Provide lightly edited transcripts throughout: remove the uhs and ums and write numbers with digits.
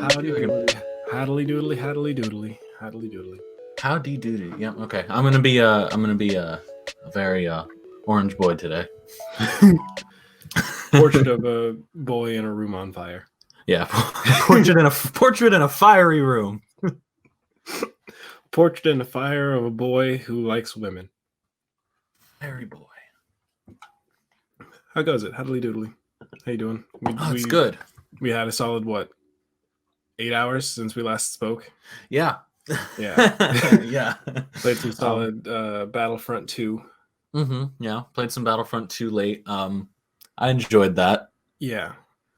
Howdy doodly, haddly doodly, haddly doodly, haddly doodly. Howdy doody. Yeah. Okay. I'm gonna be a very orange boy today. Portrait of a boy in a room on fire. Yeah. portrait in a fiery room. Portrait in a fire of a boy who likes women. Fiery boy. How goes it? Haddly doodly. How you doing? It's good. We had a solid 8 hours since we last spoke. Yeah. Yeah. Yeah. Played some solid Battlefront 2. Yeah. Played some Battlefront 2 late. I enjoyed that. Yeah.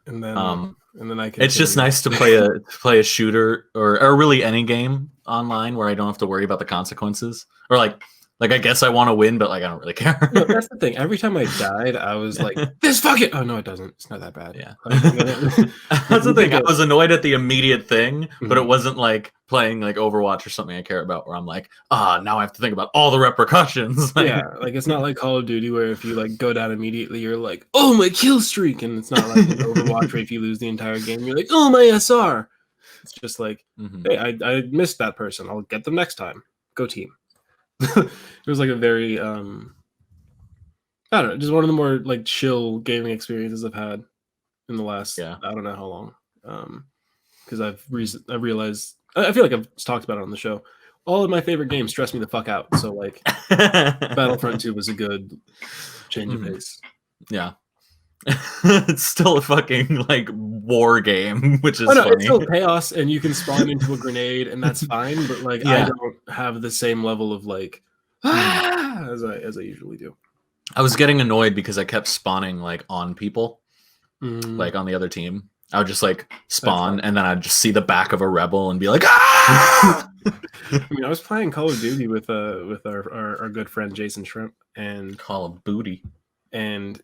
And then I can. It's just nice to play a shooter or really any game online where I don't have to worry about the consequences. Or like I guess I want to win, but I don't really care. No, that's the thing. Every time I died, I was like, "This fucking." Oh no, it doesn't. It's not that bad. Yeah. That's the thing. I was annoyed at the immediate thing, but it wasn't like playing like Overwatch or something I care about, where I'm like, now I have to think about all the repercussions. Yeah, like it's not like Call of Duty where if you like go down immediately, you're like, "Oh, my kill streak," and it's not like Overwatch where if you lose the entire game, you're like, "Oh, my SR." It's just like, hey, I missed that person. I'll get them next time. Go team. It was like a very I don't know, just one of the more like chill gaming experiences I've had in the last I don't know how long. Because I've realized I feel like I've talked about it on the show. All of my favorite games stress me the fuck out. So like Battlefront 2 was a good change of pace. Yeah. It's still a fucking like war game, which is funny. It's still chaos, and you can spawn into a grenade, and that's fine. But like, I don't have the same level of like as I usually do. I was getting annoyed because I kept spawning like on people, like on the other team. I would just like spawn, and then I'd just see the back of a rebel and be like, ah! I mean, I was playing Call of Duty with our good friend Jason Shrimp and Call of Booty, and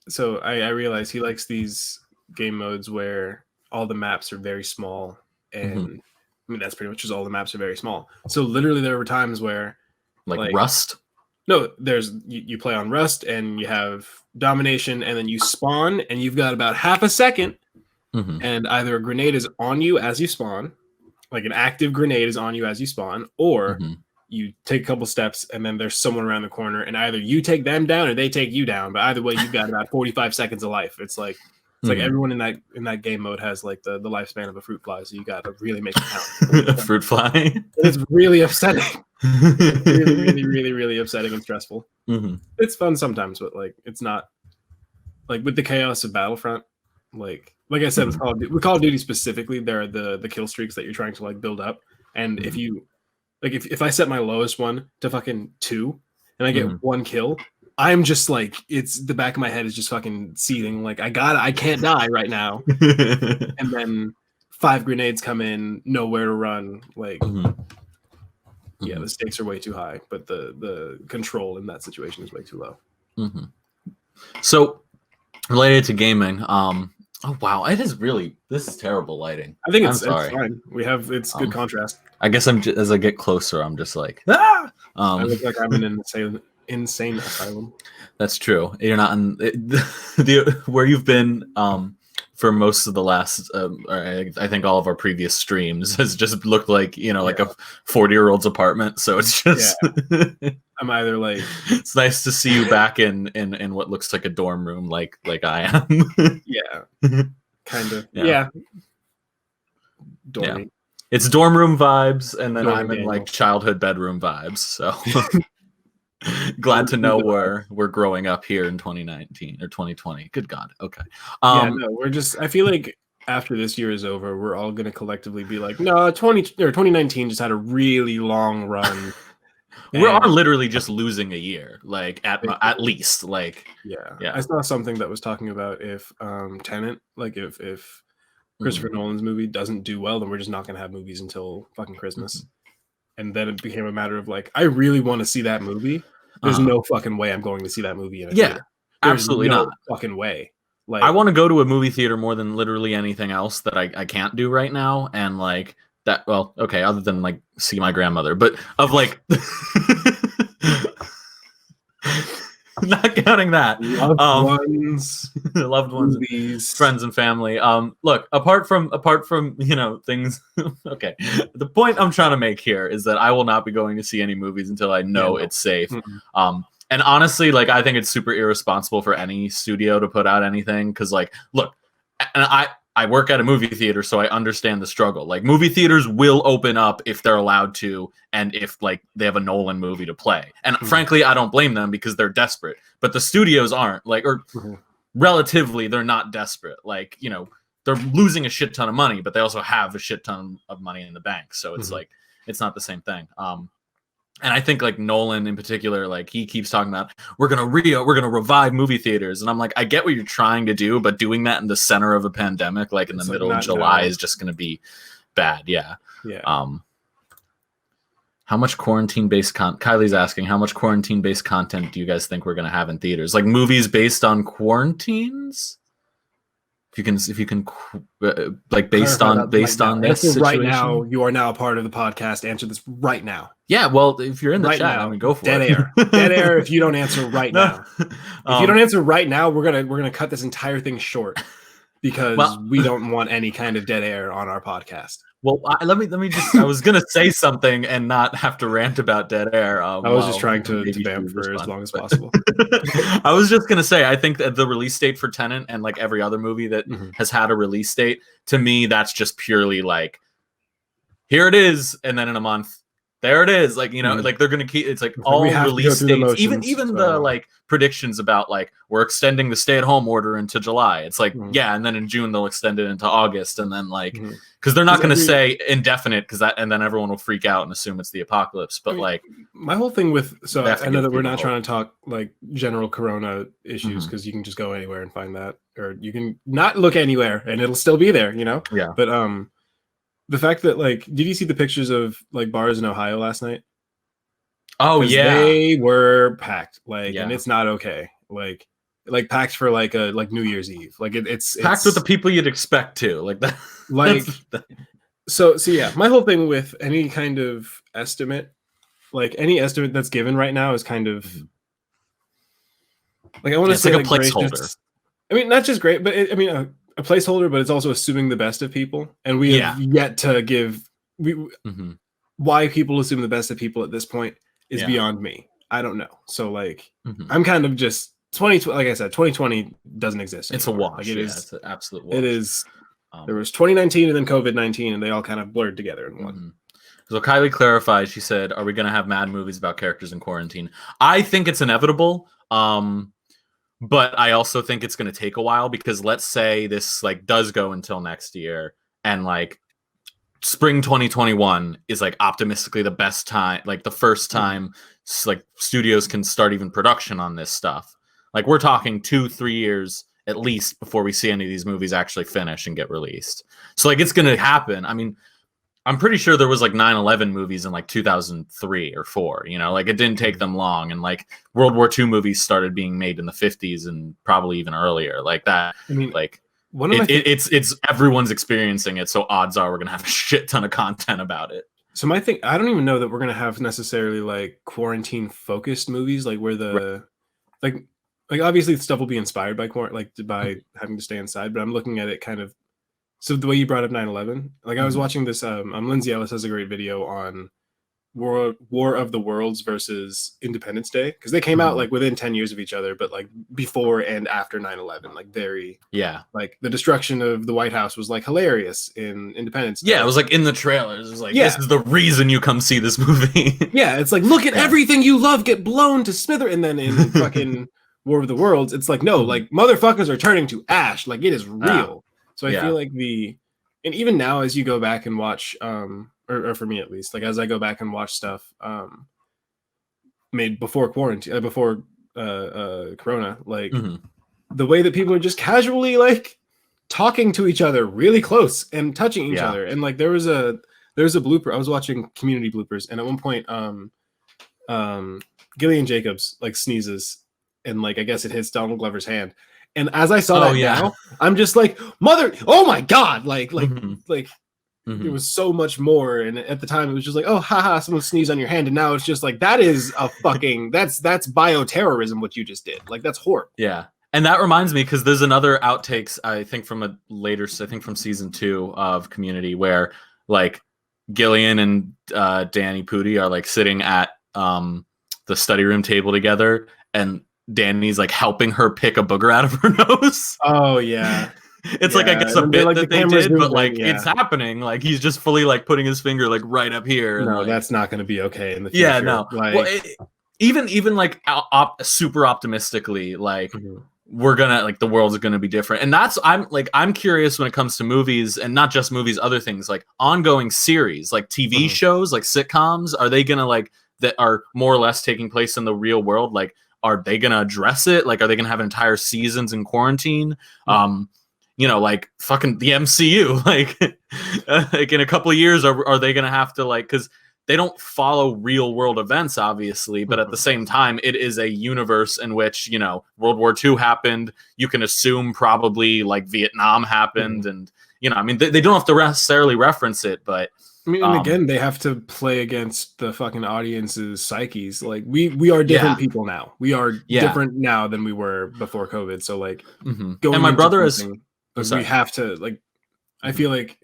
So I realized he likes these game modes where all the maps are very small, and I mean that's pretty much just all the maps are very small. So literally there were times where like Rust. No, there's you play on Rust and you have domination, and then you spawn and you've got about half a second, and either a grenade is on you as you spawn, like an active grenade is on you as you spawn, or you take a couple steps and then there's someone around the corner, and either you take them down or they take you down. But either way, you've got about 45 seconds of life. It's like everyone in that game mode has like the lifespan of a fruit fly, so you got to really make it count. A fruit fly. It's really upsetting. Really, really, really, really upsetting and stressful. It's fun sometimes, but like it's not like with the chaos of Battlefront. Like I said, with Call of Duty specifically, there are the kill streaks that you're trying to like build up, and if you like if I set my lowest one to fucking 2 and I get 1 kill, I'm just like, it's the back of my head is just fucking seething. Like I can't die right now. And then 5 grenades come in, nowhere to run. Like, yeah, the stakes are way too high, but the control in that situation is way too low. So related to gaming, oh wow, this is terrible lighting. I think it's fine. It's good contrast. I guess as I get closer, I'm just like, ah! I look like I'm in an insane asylum. That's true. You're not in where you've been for most of the last I think all of our previous streams has just looked like like a 40-year-old's apartment. So it's just I'm either like, it's nice to see you back in what looks like a dorm room like I am. Kind of dormy. Yeah. It's dorm room vibes, and then I'm in like childhood bedroom vibes. So glad to know we're growing up here in 2019 or 2020. Good God. Okay. I feel like after this year is over, we're all going to collectively be like, no, 2019 just had a really long run. We are literally just losing a year, like at least. Like I saw something that was talking about if Tenet, like if Christopher Nolan's movie doesn't do well, then we're just not going to have movies until fucking Christmas. And then it became a matter of like, I really want to see that movie. There's no fucking way I'm going to see that movie in a theater. Absolutely no not. Fucking way. Like, I want to go to a movie theater more than literally anything else that I can't do right now. And like that, well, okay, other than like see my grandmother, but of like Not counting that. Loved ones, loved ones, movies. friends and family. Look, apart from things. Okay, the point I'm trying to make here is that I will not be going to see any movies until I know it's safe. And honestly, like, I think it's super irresponsible for any studio to put out anything, because, like, look, and I work at a movie theater, so I understand the struggle. Like, movie theaters will open up if they're allowed to, and if, like, they have a Nolan movie to play. And frankly, I don't blame them, because they're desperate. But the studios aren't, like, or relatively, they're not desperate. Like, you know, they're losing a shit ton of money, but they also have a shit ton of money in the bank. So it's like, it's not the same thing. And I think, like, Nolan in particular, like, he keeps talking about, we're gonna revive movie theaters, and I'm like, I get what you're trying to do, but doing that in the center of a pandemic, like in the middle of July, is just gonna be bad. Yeah. How much quarantine-based Kylie's asking, how much quarantine-based content do you guys think we're gonna have in theaters? Like, movies based on quarantines? If you can, like, based on this situation. Right now, you are now a part of the podcast. Answer this right now. Yeah, well, if you're in the chat, I mean, go for it. Dead air. If you don't answer right now, if you don't answer right now, we're gonna cut this entire thing short, because we don't want any kind of dead air on our podcast. Well, let me just. I was gonna say something and not have to rant about dead air. I was just trying to vamp for as long as possible. I was just gonna say, I think that the release date for Tenet, and like every other movie that has had a release date, to me, that's just purely like, here it is, and then in a month, there it is. Like, you know, like, they're gonna keep. It's like all release dates, even the like predictions about, like, we're extending the stay-at-home order into July. It's like, yeah, and then in June they'll extend it into August, and then like, because they're not going to say indefinite, and then everyone will freak out and assume it's the apocalypse. But like, my whole thing with, so I know that we're not trying to talk like general Corona issues, because you can just go anywhere and find that, or you can not look anywhere and it'll still be there, you know? Yeah. But the fact that, like, did you see the pictures of like bars in Ohio last night? Oh yeah, they were packed, like, and it's not okay. Like packed for like a New Year's Eve. Like it's packed with the people you'd expect to, like that. Like, so yeah, my whole thing with any kind of estimate, like any estimate that's given right now, is kind of like, I want to say like a placeholder. I mean, not just great, but I mean a placeholder, but it's also assuming the best of people, and we have yet to give why people assume the best of people at this point is beyond me. I don't know. So like, I'm kind of just 2020. Like I said, 2020 doesn't exist anymore. It's a wash. Like, it is. It's an absolute wash. It is. There was 2019 and then COVID-19, and they all kind of blurred together in one. So Kylie clarified. She said, "Are we going to have mad movies about characters in quarantine?" I think it's inevitable. But I also think it's going to take a while, because let's say this like does go until next year, and like spring 2021 is like optimistically the best time, like the first time like studios can start even production on this stuff. Like, we're talking 2-3 years at least before we see any of these movies actually finish and get released. So like, it's going to happen. I mean, I'm pretty sure there was like 9/11 movies in like 2003 or 4, you know, like, it didn't take them long. And like, World War II movies started being made in the 50s and probably even earlier, like that. I mean, like, it's everyone's experiencing it. So odds are we're going to have a shit ton of content about it. So my thing, I don't even know that we're going to have necessarily like quarantine focused movies, like where the, like obviously stuff will be inspired by by having to stay inside, but I'm looking at it kind of, so the way you brought up 9/11, like I was watching this, Lindsay Ellis has a great video on War of the Worlds versus Independence Day, because they came out like within 10 years of each other, but like before and after 9/11, like very, like the destruction of the White House was like hilarious in Independence Day. Yeah, it was like in the trailers. It was like, this is the reason you come see this movie. Yeah, it's like, look at everything you love get blown to smither, and then in fucking War of the Worlds, it's like, no, like motherfuckers are turning to ash, like it is real. So I feel like and even now as you go back and watch, or for me at least, like as I go back and watch stuff made before quarantine, before Corona, like the way that people are just casually like talking to each other really close and touching each other. And like there was a blooper. I was watching community bloopers, and at one point Gillian Jacobs like sneezes, and like I guess it hits Donald Glover's hand. And as I saw that now, I'm just like, oh my God, like it was so much more. And at the time, it was just like, oh, haha, someone sneezed on your hand. And now it's just like, that is a fucking, that's bioterrorism, what you just did. Like, that's horrible. Yeah. And that reminds me, because there's another outtakes, I think from from season 2 of Community, where like Gillian and Danny Pudi are like sitting at the study room table together, and Danny's like helping her pick a booger out of her nose. Oh, yeah. It's like, I guess a bit that they did, but like it's happening. Like he's just fully like putting his finger like right up here. And, no, like, that's not going to be okay in the future. Yeah, no. Like, well, even like super optimistically, like we're gonna like the world is gonna be different, and that's I'm curious when it comes to movies, and not just movies, other things like ongoing series, like TV shows, like sitcoms. Are they gonna like that are more or less taking place in the real world? Like, are they gonna address it? Like, are they gonna have entire seasons in quarantine? You know, like fucking the MCU, like in a couple of years, are they gonna have to like, because they don't follow real world events, obviously, but at the same time, it is a universe in which, you know, World War II happened. You can assume probably like Vietnam happened, and you know, I mean, they don't have to necessarily reference it, but I mean, and again, they have to play against the fucking audience's psyches. Like we are different people now. We are different now than we were before COVID. So like, and my brother is. We have to like. I feel like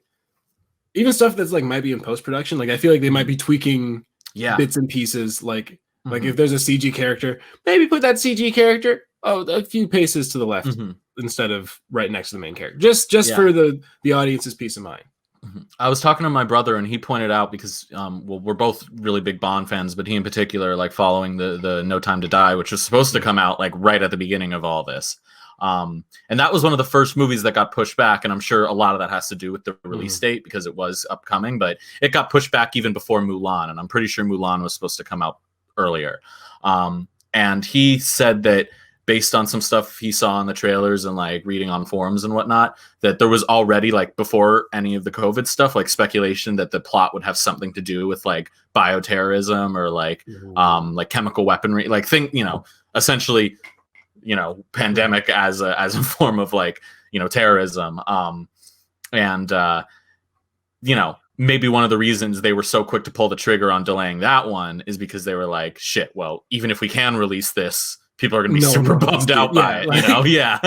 even stuff that's like might be in post production. Like I feel like they might be tweaking bits and pieces. Like if there's a CG character, maybe put that CG character a few paces to the left instead of right next to the main character. Just for the audience's peace of mind. I was talking to my brother, and he pointed out, because well, we're both really big Bond fans, but he in particular, like following the No Time to Die, which was supposed to come out like right at the beginning of all this. And that was one of the first movies that got pushed back, and I'm sure a lot of that has to do with the release date, because it was upcoming, but it got pushed back even before Mulan, and I'm pretty sure Mulan was supposed to come out earlier. And he said that based on some stuff he saw in the trailers and like reading on forums and whatnot, that there was already, like before any of the COVID stuff, like speculation that the plot would have something to do with like bioterrorism or like chemical weaponry, like essentially, you know, pandemic as a form of like, you know, terrorism. And you know, maybe one of the reasons they were so quick to pull the trigger on delaying that one is because they were like, shit, well, even if we can release this, people are going to be super bummed out by it, like, you know? Yeah.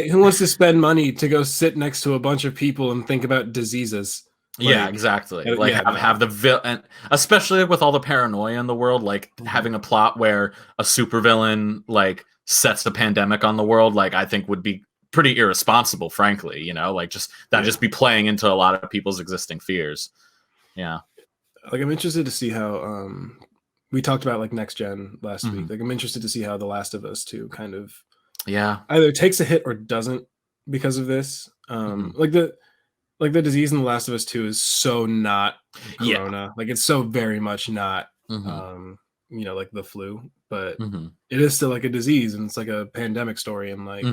Who wants to spend money to go sit next to a bunch of people and think about diseases? Like, yeah, exactly. Like have the and especially with all the paranoia in the world, like having a plot where a supervillain like sets the pandemic on the world, like I think would be pretty irresponsible, frankly, you know, like just be playing into a lot of people's existing fears. Yeah. Like I'm interested to see how we talked about like next gen last week. Like I'm interested to see how The Last of Us 2 kind of either takes a hit or doesn't because of this. Like the disease in The Last of Us 2 is so not corona. Like it's so very much not you know, like the flu, but it is still like a disease, and it's like a pandemic story, and like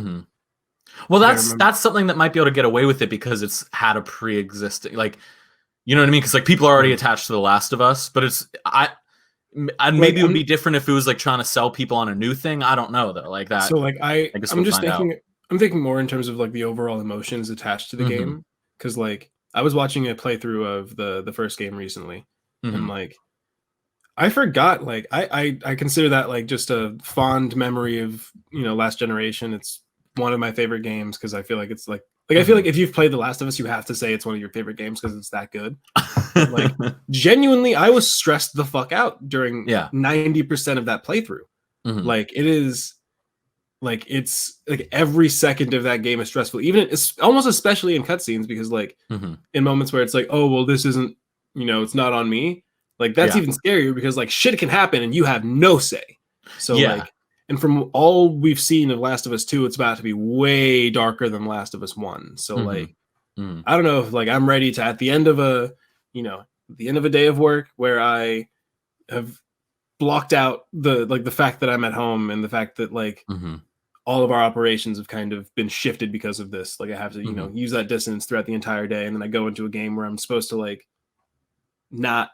well, that's something that might be able to get away with it because it's had a pre-existing, like, you know what I mean? Because like people are already attached to The Last of Us, but it's maybe it would be different if it was like trying to sell people on a new thing. I don't know though, like that. So like I'm just thinking, I'm thinking more in terms of like the overall emotions attached to the game, because like I was watching a playthrough of the first game recently, and like I forgot, like I consider that like just a fond memory of, you know, Last Generation. It's one of my favorite games because I feel like it's like I feel like if you've played The Last of Us, you have to say it's one of your favorite games because it's that good. Like genuinely, I was stressed the fuck out during 90% of that playthrough. Like it is like it's like every second of that game is stressful. Even it's almost especially in cutscenes, because like in moments where it's like, oh well, this isn't, you know, it's not on me. Like that's even scarier because like shit can happen and you have no say. So like, and from all we've seen of Last of Us 2, it's about to be way darker than Last of Us 1. So like, I don't know if like I'm ready to, at the end of a, you know, the end of a day of work where I have blocked out the fact that I'm at home and the fact that like all of our operations have kind of been shifted because of this. Like I have to, you know, use that distance throughout the entire day. And then I go into a game where I'm supposed to like, not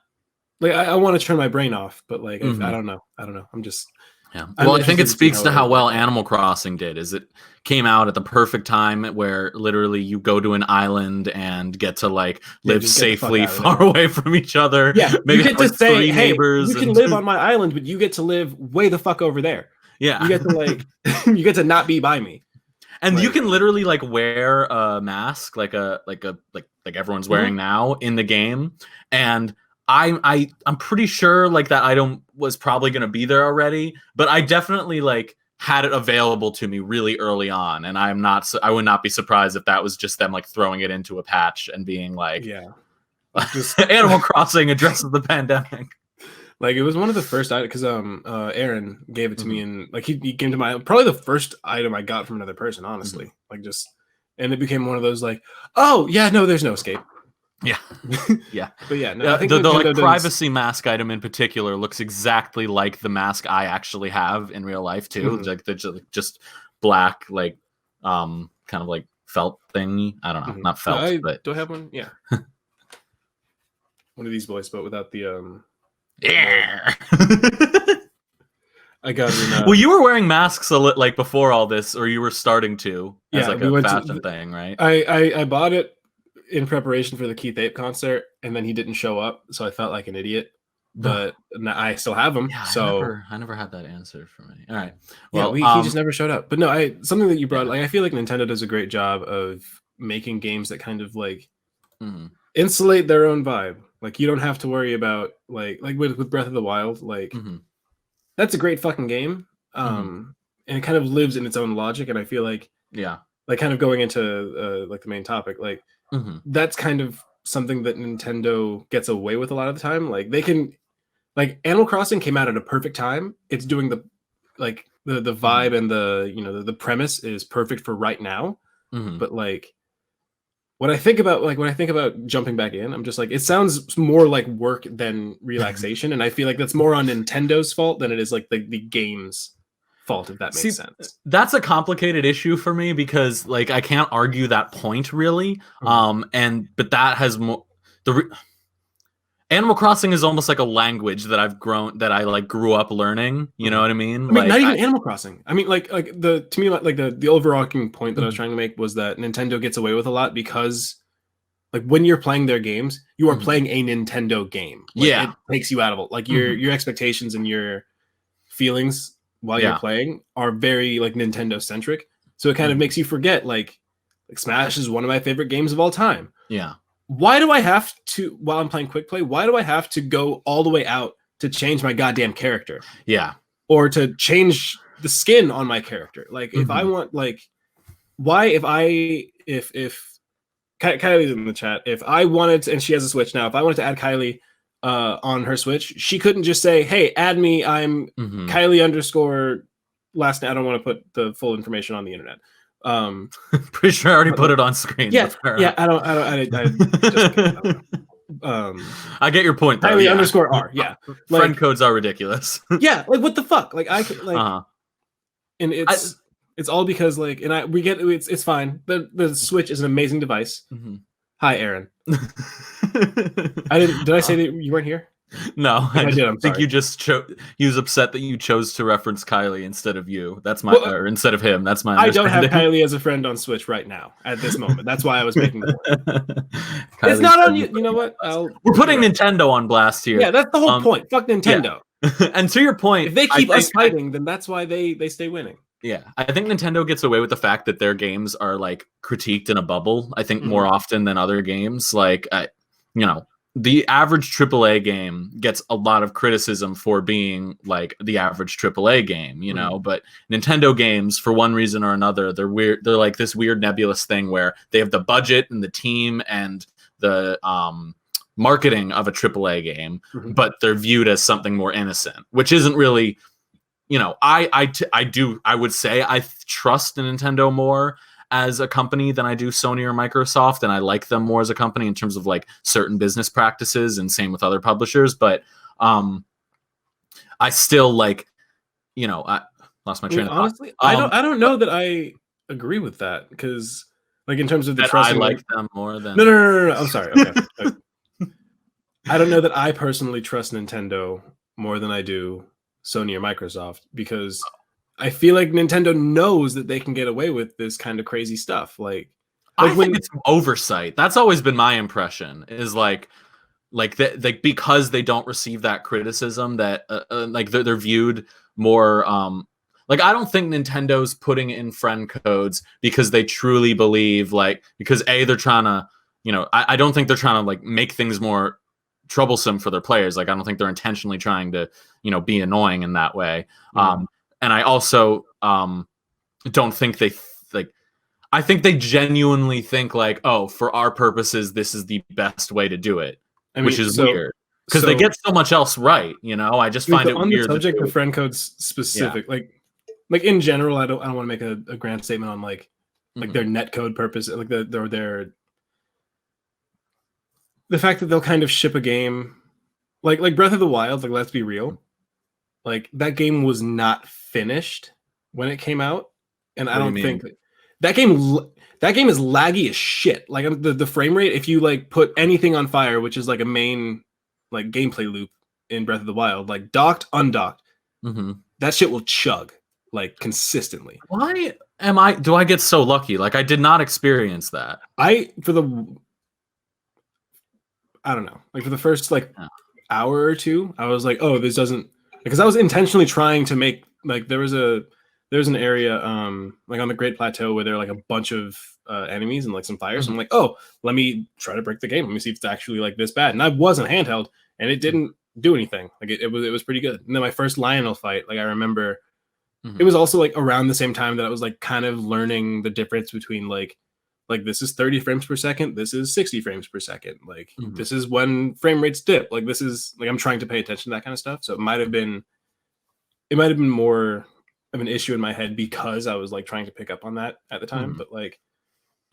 like, I want to turn my brain off, but like, I don't know. I'm just, Yeah. Well, I think it speaks to how well Animal Crossing did. Is it came out at the perfect time where literally you go to an island and get to like live safely far away from each other. Yeah, maybe you get to say, "Hey, neighbors you can live on my island, but you get to live way the fuck over there." Yeah, you get to like, you get to not be by me, and you can literally like wear a mask, like everyone's wearing now in the game, and I'm pretty sure like that item was probably going to be there already, but I definitely like had it available to me really early on, and I would not be surprised if that was just them like throwing it into a patch and being like, yeah, just Animal Crossing addresses the pandemic. Like it was one of the first items because Aaron gave it to me, and like he came to my probably the first item I got from another person, honestly. Like just, and it became one of those like, oh yeah, no, there's no escape. Yeah, yeah, but yeah, no, I think the like privacy mask item in particular looks exactly like the mask I actually have in real life too. Like the just black, like kind of like felt thingy. I don't know, not felt, but do I have one? Yeah, one of these boys, but without the yeah. I got it. Well, you were wearing masks like before all this, or you were starting to as like a fashion thing, right? I bought it in preparation for the Keith Ape concert, and then he didn't show up, so I felt like an idiot. But I still have him. Yeah, so I never had that answer for me. All right. Well, he just never showed up. But no, something that you brought, like I feel like Nintendo does a great job of making games that kind of like insulate their own vibe. Like you don't have to worry about like with Breath of the Wild, like that's a great fucking game. And it kind of lives in its own logic. And I feel like like kind of going into like the main topic, like that's kind of something that Nintendo gets away with a lot of the time. Like they can, like Animal Crossing came out at a perfect time. It's doing the like the vibe and the the premise is perfect for right now. But like when I think about jumping back in, I'm just like, it sounds more like work than relaxation, and I feel like that's more on Nintendo's fault than it is like the game's fault, if that makes sense. That's a complicated issue for me because like I can't argue that point really. But that has more Animal Crossing is almost like a language that I like grew up learning. You know what I mean? I mean, like, not even Animal Crossing. I mean, to me, the overarching point that I was trying to make was that Nintendo gets away with a lot because, like, when you're playing their games, you are playing a Nintendo game. Like, it takes you out of it. Like your expectations and your feelings while you're playing are very like Nintendo centric. So it kind of makes you forget like Smash is one of my favorite games of all time. Yeah. Why do I have to, while I'm playing quick play, why do I have to go all the way out to change my goddamn character? Yeah. Or to change the skin on my character? Like, if I want, like, why, if Kylie's in the chat, if I wanted to, and she has a Switch now, if I wanted to add Kylie on her Switch, she couldn't just say, hey, add me, I'm Kylie _ last name. I don't want to put the full information on the internet. Pretty sure I already put it on screen. Yeah, I I get your point though. Kylie _R. Yeah, friend codes are ridiculous. Yeah, like what the fuck? Like I can like, and it's all because like, and we get it's fine. The Switch is an amazing device. Hi, Aaron. Did I say that you weren't here? No, I did. I'm think sorry. you just he was upset that you chose to reference Kylie instead of you. That's my or instead of him. That's my. I don't have Kylie as a friend on Switch right now at this moment. That's why I was making the point. It's not on you. You know what? We're putting Nintendo on blast here. Yeah, that's the whole point. Fuck Nintendo. Yeah. And to your point, if they keep us fighting, then that's why they stay winning. Yeah, I think Nintendo gets away with the fact that their games are like critiqued in a bubble. I think more often than other games. Like, the average AAA game gets a lot of criticism for being like the average AAA game, but Nintendo games, for one reason or another, they're weird. They're like this weird nebulous thing where they have the budget and the team and the marketing of a AAA game, but they're viewed as something more innocent, which isn't really, I would say I trust Nintendo more as a company than I do Sony or Microsoft, and I like them more as a company in terms of like certain business practices, and same with other publishers. But I still like, I lost my train of thought. Honestly, I don't know that I agree with that, because like in terms of the trust, I like them more than no. I'm sorry. Okay. I don't know that I personally trust Nintendo more than I do Sony or Microsoft, because I feel like Nintendo knows that they can get away with this kind of crazy stuff. Like I think it's oversight. That's always been my impression. Is like that, like because they don't receive that criticism, that like they're viewed more. Like I don't think Nintendo's putting in friend codes because they truly believe, like, because they're trying to, I don't think they're trying to like make things more troublesome for their players. Like I don't think they're intentionally trying to be annoying in that way. And I also don't think they like. I think they genuinely think like, oh, for our purposes, this is the best way to do it, which is weird because they get so much else right. I just find it on weird. The subject of friend codes specific, like in general, I don't want to make a grand statement on like their net code purpose, like the fact that they'll kind of ship a game like Breath of the Wild. Like, let's be real, like that game was not finished when it came out, and I don't think that game is laggy as shit. Like the frame rate, if you like put anything on fire, which is like a main like gameplay loop in Breath of the Wild, like docked, undocked, that shit will chug like consistently. Why do I get so lucky? Like I did not experience that. I don't know. Like for the first like hour or two, I was like, oh, this doesn't, because I was intentionally trying to make like there's an area like on the Great Plateau where there are like a bunch of enemies and like some fire. So I'm like, oh, let me try to break the game. Let me see if it's actually like this bad. And I wasn't handheld, and it didn't do anything. Like it was pretty good. And then my first Lionel fight, like I remember, it was also like around the same time that I was like kind of learning the difference between like this is 30 frames per second, this is 60 frames per second. Like this is when frame rates dip. Like this is like I'm trying to pay attention to that kind of stuff. So it might have been more of an issue in my head because I was like trying to pick up on that at the time. But like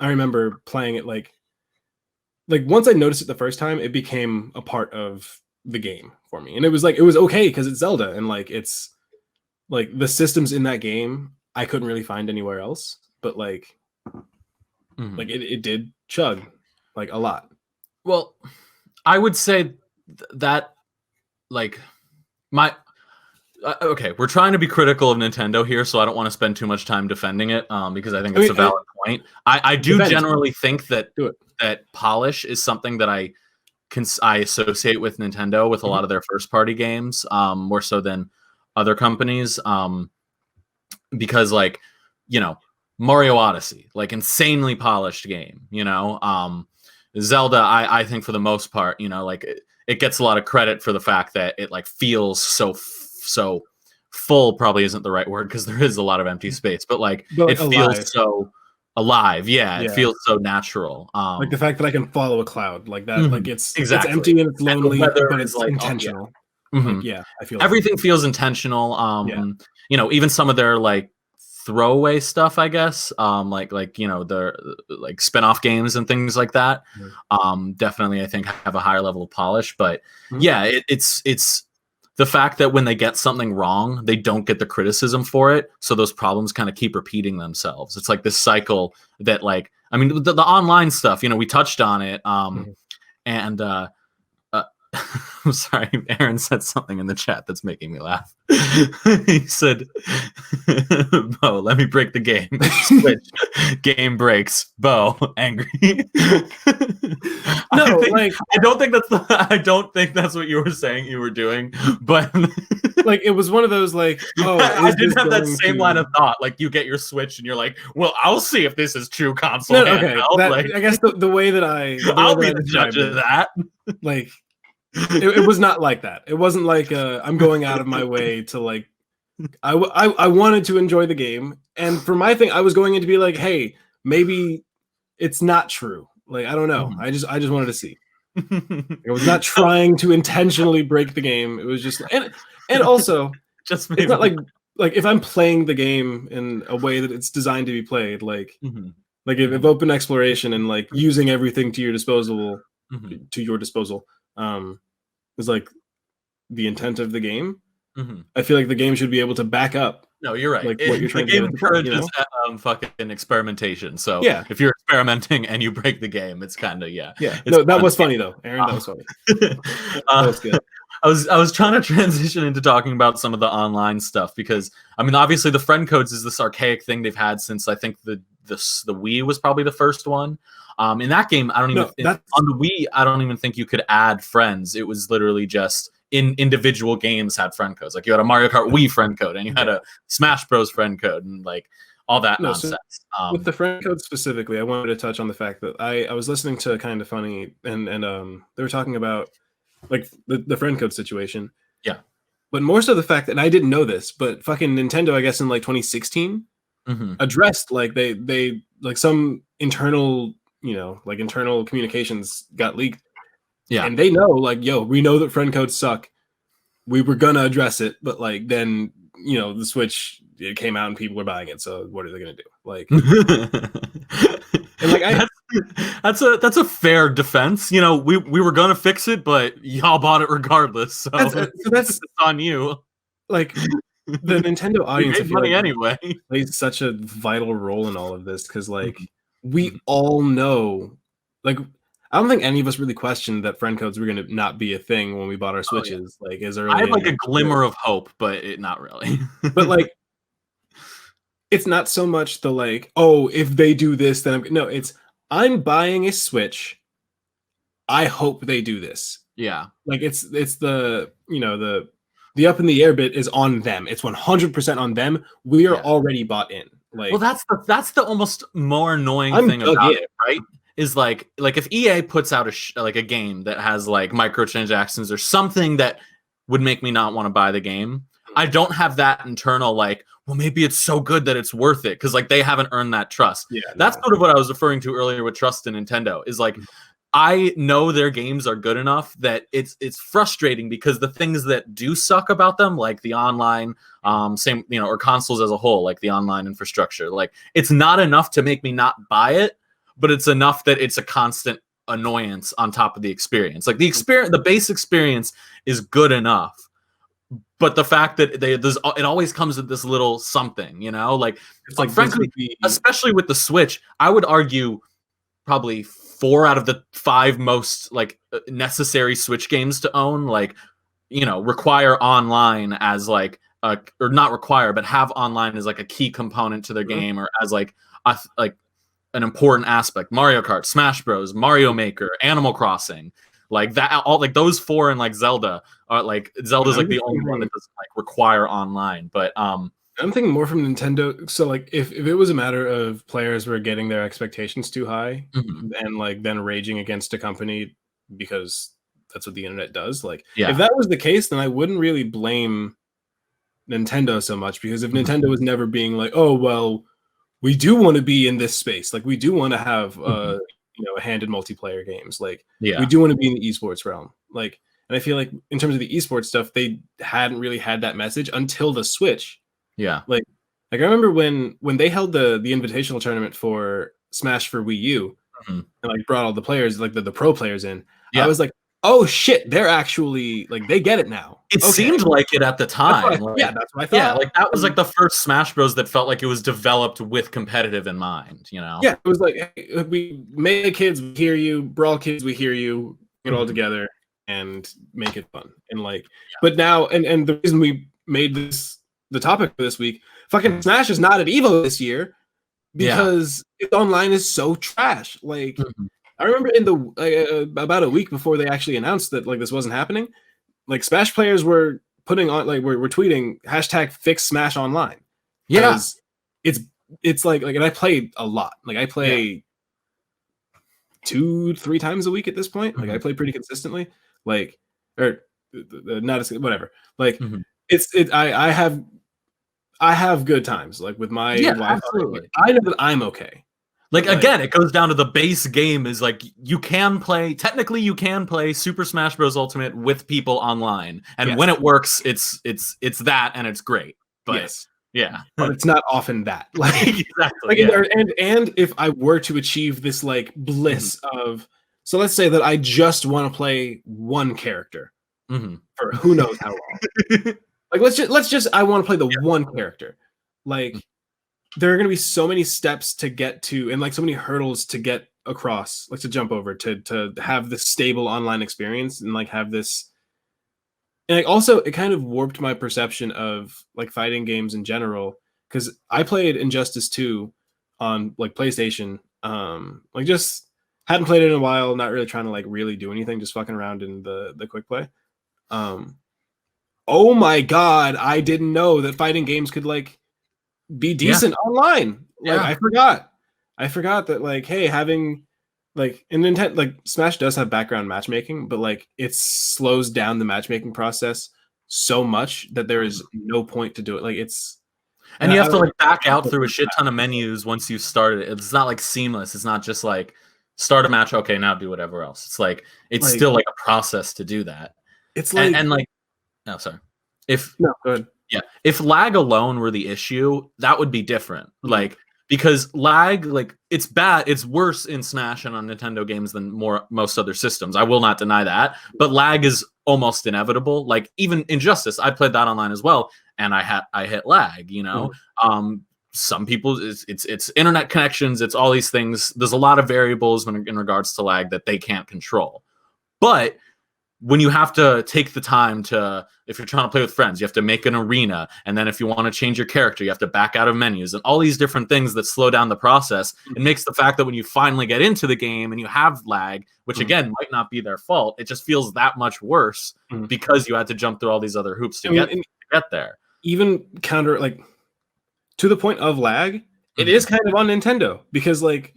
I remember playing it like once I noticed it the first time, it became a part of the game for me. And it was okay because it's Zelda, and like it's like the systems in that game I couldn't really find anywhere else. But like like it did chug like a lot. Well, I would say that like okay, we're trying to be critical of Nintendo here, so I don't want to spend too much time defending it because I think it's a valid point. I do generally think that polish is something that I associate with Nintendo with a lot of their first party games, more so than other companies, because like Mario Odyssey, like insanely polished game, Zelda, I think for the most part, like it gets a lot of credit for the fact that it like feels so full, probably isn't the right word because there is a lot of empty space, but like it feels so alive. Yeah, it feels so natural. Like the fact that I can follow a cloud like that, like it's empty and it's lonely, but it's like intentional. Like, I feel everything feels intentional. Even some of their like throwaway stuff, I guess, like their like spin-off games and things like that, definitely I think have a higher level of polish. But it's the fact that when they get something wrong, they don't get the criticism for it, so those problems kind of keep repeating themselves. It's like this cycle that, like, I mean, the online stuff, we touched on it, and I'm sorry, Aaron said something in the chat that's making me laugh. He said, Bo, let me break the game. Switch. Game breaks. Bo, angry. I don't think that's what you were saying you were doing, but like it was one of those like, oh, I didn't have that same line of thought. Like you get your Switch and you're like, well, I'll see if this is true console. No, okay. I guess the way that I'll be the judge of that. Like it was not like that. It wasn't like I'm going out of my way to like I wanted to enjoy the game, and for my thing I was going in to be like, hey, maybe it's not true. Like I don't know. I just wanted to see. It was not trying to intentionally break the game. It was just and also just it's not like if I'm playing the game in a way that it's designed to be played, like like if open exploration and like using everything to your disposal is like the intent of the game. I feel like the game should be able to back up. No, you're right. Like what you're trying the game to encourages fucking experimentation. So if you're experimenting and you break the game, it's kind of No, that was funny though, Aaron. That was funny. That was good. I was trying to transition into talking about some of the online stuff because I mean, obviously, the friend codes is this archaic thing they've had since I think the Wii was probably the first one. In that game, I don't even on the Wii, I don't even think you could add friends. It was literally just in individual games had friend codes. Like you had a Mario Kart Wii friend code, and you had a Smash Bros friend code, and like all that nonsense. So with the friend code specifically, I wanted to touch on the fact that I was listening to Kind of Funny, and they were talking about like the friend code situation. Yeah. But more so the fact that, and I didn't know this, but fucking Nintendo, I guess in like 2016, addressed like they like some internal, like internal communications got leaked. Yeah. And they know, like, yo, we know that friend codes suck. We were gonna address it, but like then, the Switch, it came out and people were buying it. So what are they gonna do? Like, and like that's a fair defense. We were gonna fix it, but y'all bought it regardless. So that's on you. Like the Nintendo audience, I feel money like, anyway, plays such a vital role in all of this because like we all know, like I don't think any of us really questioned that friend codes were going to not be a thing when we bought our Switches. Oh, yeah. Like as early, I had like a glimmer of hope, but not really. But like, it's not so much the like, oh, if they do this, then I'm buying a Switch. I hope they do this. Yeah, like it's the the up in the air bit is on them. It's 100% on them. We are already bought in. Like, well, that's the almost more annoying thing about it, right? Is like if EA puts out a game that has like microtransactions or something that would make me not want to buy the game, I don't have that internal like, well, maybe it's so good that it's worth it because like they haven't earned that trust. Yeah, that's sort of what I was referring to earlier with trust in Nintendo. Is like I know their games are good enough that it's frustrating because the things that do suck about them, like the online, same or consoles as a whole, like the online infrastructure, like it's not enough to make me not buy it. But it's enough that it's a constant annoyance on top of the experience. Like the base experience is good enough, but the fact that it always comes with this little something, like it's like frankly, especially with the Switch, I would argue probably 4 out of the 5 most like necessary Switch games to own, like require online as like or not require, but have online as like a key component to their game or as like an important aspect. Mario Kart, Smash Bros, Mario Maker, Animal Crossing, like that. All like those 4 and like Zelda are like Zelda's like the only one that doesn't like require online. But I'm thinking more from Nintendo. So like if it was a matter of players were getting their expectations too high and like then raging against a company because that's what the internet does. Like if that was the case, then I wouldn't really blame Nintendo so much because if Nintendo was never being like, oh well, we do want to be in this space. Like we do want to have a hand in multiplayer games. Like we do want to be in the esports realm. Like, and I feel like in terms of the esports stuff, they hadn't really had that message until the Switch. Yeah. Like I remember when they held the invitational tournament for Smash for Wii U and like brought all the players, like the pro players in. I was like, oh shit, they're actually like they get it now. It seemed like it at the time. That's what I thought. Yeah, like that was like the first Smash Bros that felt like it was developed with competitive in mind, Yeah, it was like, hey, we Melee kids, we hear you. Brawl kids, we hear you. Get all together and make it fun. And like, but now, and the reason we made this the topic for this week, fucking Smash is not at Evo this year because its online is so trash. Like. I remember in the about a week before they actually announced that like this wasn't happening, like Smash players were putting on like we're tweeting #fix Smash online. Yeah, it's like and I played a lot. Like I play 2-3 times a week at this point. Like I play pretty consistently. Like or not as whatever. Like I have good times like with my Wi-Fi. Absolutely. I know that I'm okay. Like again, it goes down to the base game is like you can play Super Smash Bros. Ultimate with people online, and when it works, it's that and it's great. But but it's not often that. Like exactly. And if I were to achieve this like bliss of, so let's say that I just want to play one character for who knows how long. Like let's just I want to play the one character, like. There are going to be so many steps to get to and like so many hurdles to get across, like to jump over to have this stable online experience and like have this And like also it kind of warped my perception of like fighting games in general, because I played Injustice 2 on like PlayStation. Like just hadn't played it in a while, not really trying to like really do anything, just fucking around in the quick play. Oh my god, I didn't know that fighting games could like be decent online. Like I forgot that like, hey, having like in Nintendo, like Smash does have background matchmaking, but like it slows down the matchmaking process so much that there is no point to do it. Like it's and you have to like back out through a shit ton of menus once you've started it. It's not like seamless. It's not just like start a match, okay, now do whatever else. It's like it's still like a process to do that. It's like and like no, sorry. If no, go ahead. Yeah, if lag alone were the issue, that would be different. Like because lag, like it's bad, it's worse in Smash and on Nintendo games than most other systems. I will not deny that, but lag is almost inevitable. Like even Injustice, I played that online as well, and I hit lag. You know, some people it's internet connections, it's all these things. There's a lot of variables in regards to lag that they can't control, but when you have to take the time to, if you're trying to play with friends, you have to make an arena. And then if you want to change your character, you have to back out of menus and all these different things that slow down the process. It makes the fact that when you finally get into the game and you have lag, which again, might not be their fault, it just feels that much worse because you had to jump through all these other hoops to get there. Even counter, like to the point of lag, it is kind of on Nintendo because like,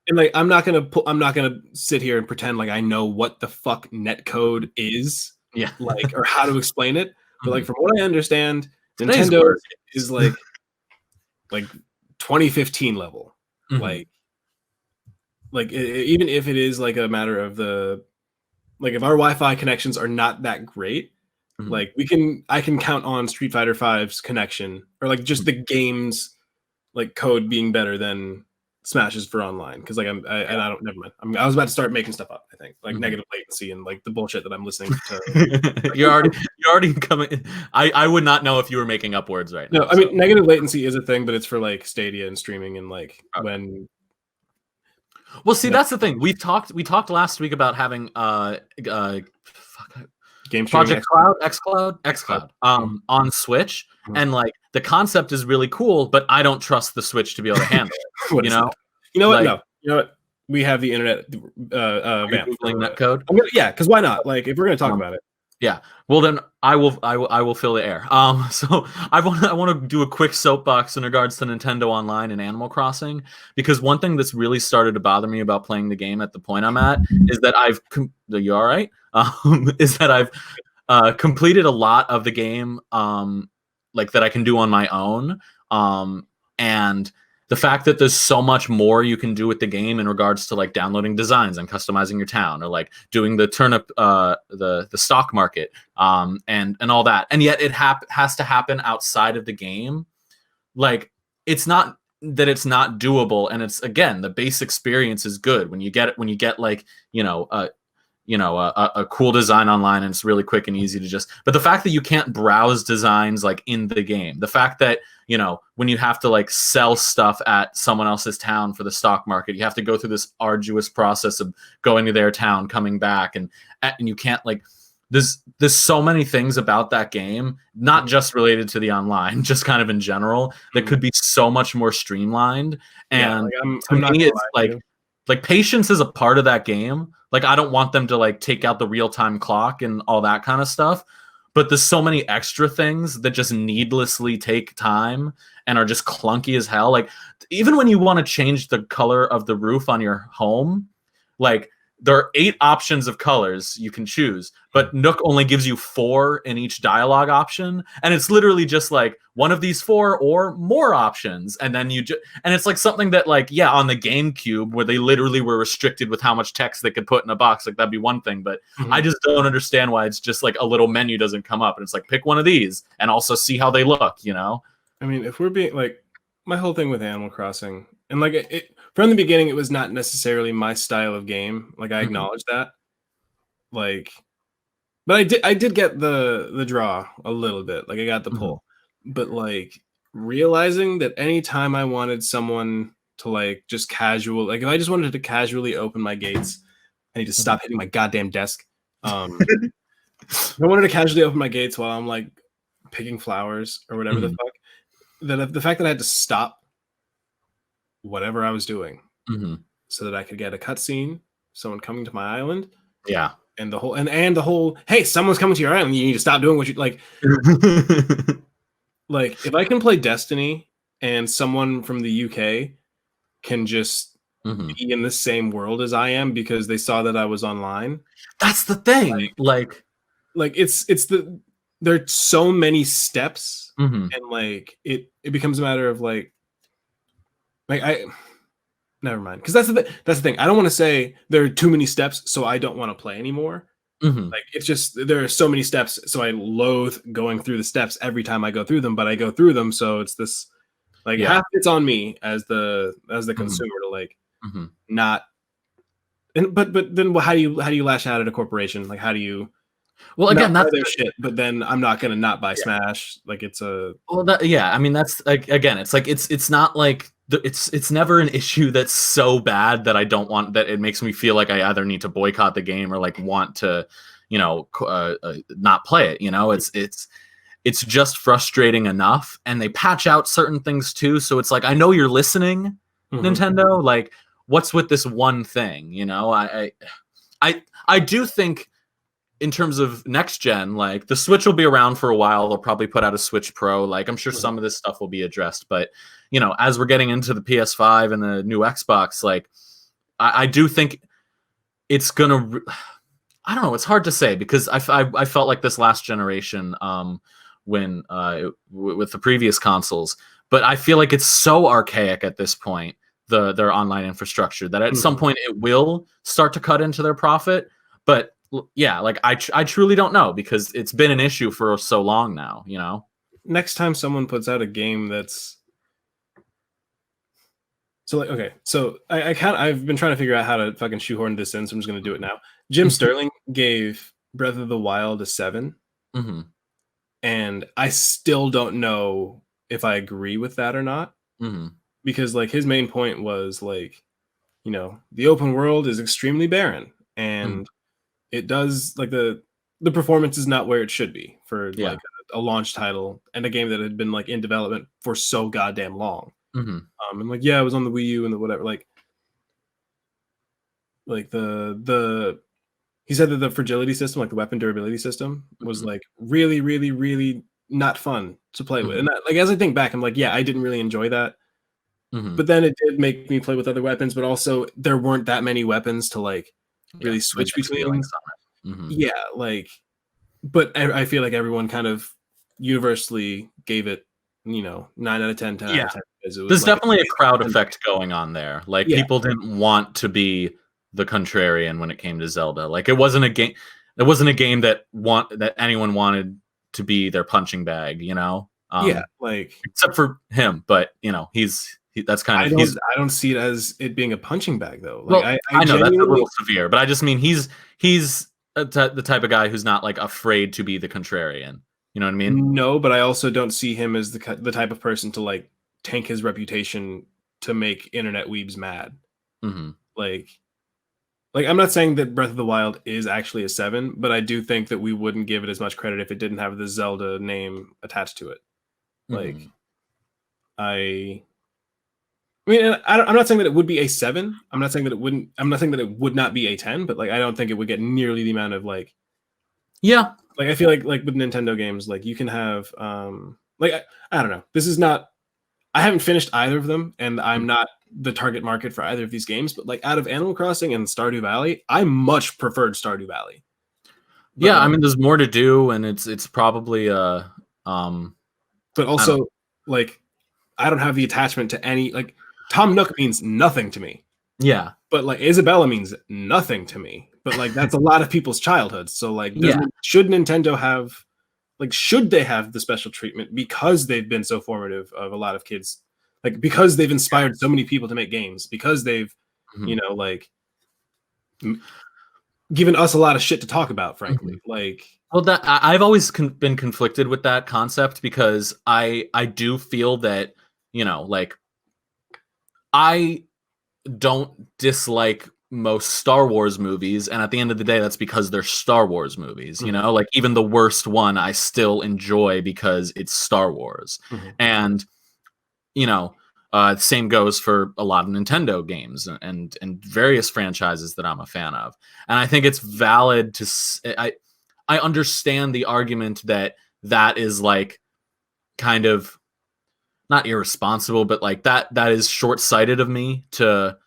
and like I'm not gonna sit here and pretend like I know what the fuck netcode is, like, or how to explain it. But like from what I understand, Nintendo is like 2015 level. Like even if it is like a matter of the like if our Wi-Fi connections are not that great, like I can count on Street Fighter V's connection or like just the game's like code being better than Smashes for online, because like and I don't, never mind. I was about to start making stuff up. I think like negative latency and like the bullshit that I'm listening to. you're already coming. I would not know if you were making up words right now. No, I mean negative latency is a thing, but it's for like Stadia and streaming and like when. Well, see, that's the thing. We talked last week about having Game Project Cloud, xCloud, on Switch, and like the concept is really cool, but I don't trust the Switch to be able to handle it. You know what? Like, no, you know what? We have the internet. Netcode. Yeah, because why not? Like, if we're gonna talk about it. Yeah. Well, then I will fill the air. So I want to do a quick soapbox in regards to Nintendo Online and Animal Crossing, because one thing that's really started to bother me about playing the game at the point I'm at is that are you all right? Is that I've completed a lot of the game, like that I can do on my own, and the fact that there's so much more you can do with the game in regards to like downloading designs and customizing your town, or like doing the turnip, the stock market, and all that, and yet it has to happen outside of the game. Like it's not that it's not doable, and it's again the base experience is good when you get like a cool design online and it's really quick and easy to just, but the fact that you can't browse designs like in the game, the fact that, when you have to like sell stuff at someone else's town for the stock market, you have to go through this arduous process of going to their town, coming back, and you can't like, there's so many things about that game, not just related to the online, just kind of in general, that could be so much more streamlined. And to me, it's like patience is a part of that game. Like I don't want them to like take out the real-time clock and all that kind of stuff, but there's so many extra things that just needlessly take time and are just clunky as hell. Like even when you want to change the color of the roof on your home, like there are 8 options of colors you can choose, but Nook only gives you 4 in each dialogue option, and it's literally just like one of these 4 or more options, and then and it's like something that like on the GameCube where they literally were restricted with how much text they could put in a box, like that'd be one thing, but I just don't understand why it's just like a little menu doesn't come up and it's like pick one of these and also see how they look. I mean, if we're being like, my whole thing with Animal Crossing, and like it from the beginning, it was not necessarily my style of game. Like I acknowledge that. Like, but I did get the draw a little bit. Like I got the pull, but like realizing that anytime I wanted someone to like just casual, like if I just wanted to casually open my gates, I need to stop hitting my goddamn desk. I wanted to casually open my gates while I'm like picking flowers or whatever the fuck. The fact that I had to stop whatever I was doing so that I could get a cutscene, someone coming to my island. Yeah. And the whole and the whole, hey, someone's coming to your island, you need to stop doing what you like. Like, if I can play Destiny and someone from the UK can just be in the same world as I am because they saw that I was online. That's the thing. Like it's there's so many steps, and like it becomes a matter of like I never mind, because that's the thing. I don't want to say there are too many steps, so I don't want to play anymore. Like, it's just there are so many steps, so I loathe going through the steps every time I go through them. But I go through them, so it's this like half it's on me as the consumer to like not. And but then how do you lash out at a corporation? Like, how do you? Well, again, that's their shit, but then I'm not gonna not buy Smash. Like, it's a I mean, that's like, again, it's like it's not like it's never an issue that's so bad that I don't want, that it makes me feel like I either need to boycott the game or like want to, not play it. It's just frustrating enough, and they patch out certain things too. So it's like, I know you're listening, Nintendo. Like, what's with this one thing? I do think, in terms of next gen, like, the Switch will be around for a while. They'll probably put out a Switch Pro. Like, I'm sure some of this stuff will be addressed. But, as we're getting into the PS5 and the new Xbox, like, I do think it's going to... I don't know. It's hard to say, because I felt like this last generation when with the previous consoles. But I feel like it's so archaic at this point, their online infrastructure, that at some point it will start to cut into their profit. But... yeah, like I truly don't know, because it's been an issue for so long now. Next time someone puts out a game that's so like, okay, so I've been trying to figure out how to fucking shoehorn this in, so I'm just gonna do it now. Jim Sterling gave Breath of the Wild a 7, and I still don't know if I agree with that or not, because like his main point was like, the open world is extremely barren, and it does, like, the performance is not where it should be for like a launch title and a game that had been like in development for so goddamn long. And like, it was on the Wii U and the whatever. Like the he said that the fragility system, like the weapon durability system, was like really, really, really not fun to play with. And that, like, as I think back, I'm like, I didn't really enjoy that. But then it did make me play with other weapons, but also there weren't that many weepons to like really switch between. But I feel like everyone kind of universally gave it 9 out of 10, 10 out of 10. There's definitely a crowd effect going on there. Like, people didn't want to be the contrarian when it came to Zelda. Like, it wasn't a game that anyone wanted to be their punching bag, like, except for him. But that's kind of, I don't see it as it being a punching bag, though. Like, well, I know that's a little severe, but I just mean he's the type of guy who's not like afraid to be the contrarian. You know what I mean? No, but I also don't see him as the type of person to like tank his reputation to make internet weebs mad. Like I'm not saying that Breath of the Wild is actually a 7, but I do think that we wouldn't give it as much credit if it didn't have the Zelda name attached to it. Like, I mean, I'm not saying that it would be a 7. I'm not saying that it wouldn't. I'm not saying that it would not be a 10. But like, I don't think it would get nearly the amount of like. Yeah. Like, I feel like with Nintendo games, like, you can have like, I don't know. This is not. I haven't finished either of them, and I'm not the target market for either of these games. But like, out of Animal Crossing and Stardew Valley, I much preferred Stardew Valley. But, I mean, there's more to do, and it's probably But also, like, I don't have the attachment to any, like, Tom Nook means nothing to me. Yeah. But like, Isabella means nothing to me. But like, that's a lot of people's childhoods. So like, should Nintendo have, like, should they have the special treatment because they've been so formative of a lot of kids, like, because they've inspired so many people to make games, because they've, like, given us a lot of shit to talk about, frankly. Like, well, that I've always been conflicted with that concept, because I do feel that, like, I don't dislike most Star Wars movies, and at the end of the day, that's because they're Star Wars movies. You know, like even the worst one, I still enjoy because it's Star Wars. And you know, same goes for a lot of Nintendo games and various franchises that I'm a fan of. And I think it's valid to I understand the argument that is like kind of not irresponsible, but like that is short-sighted of me to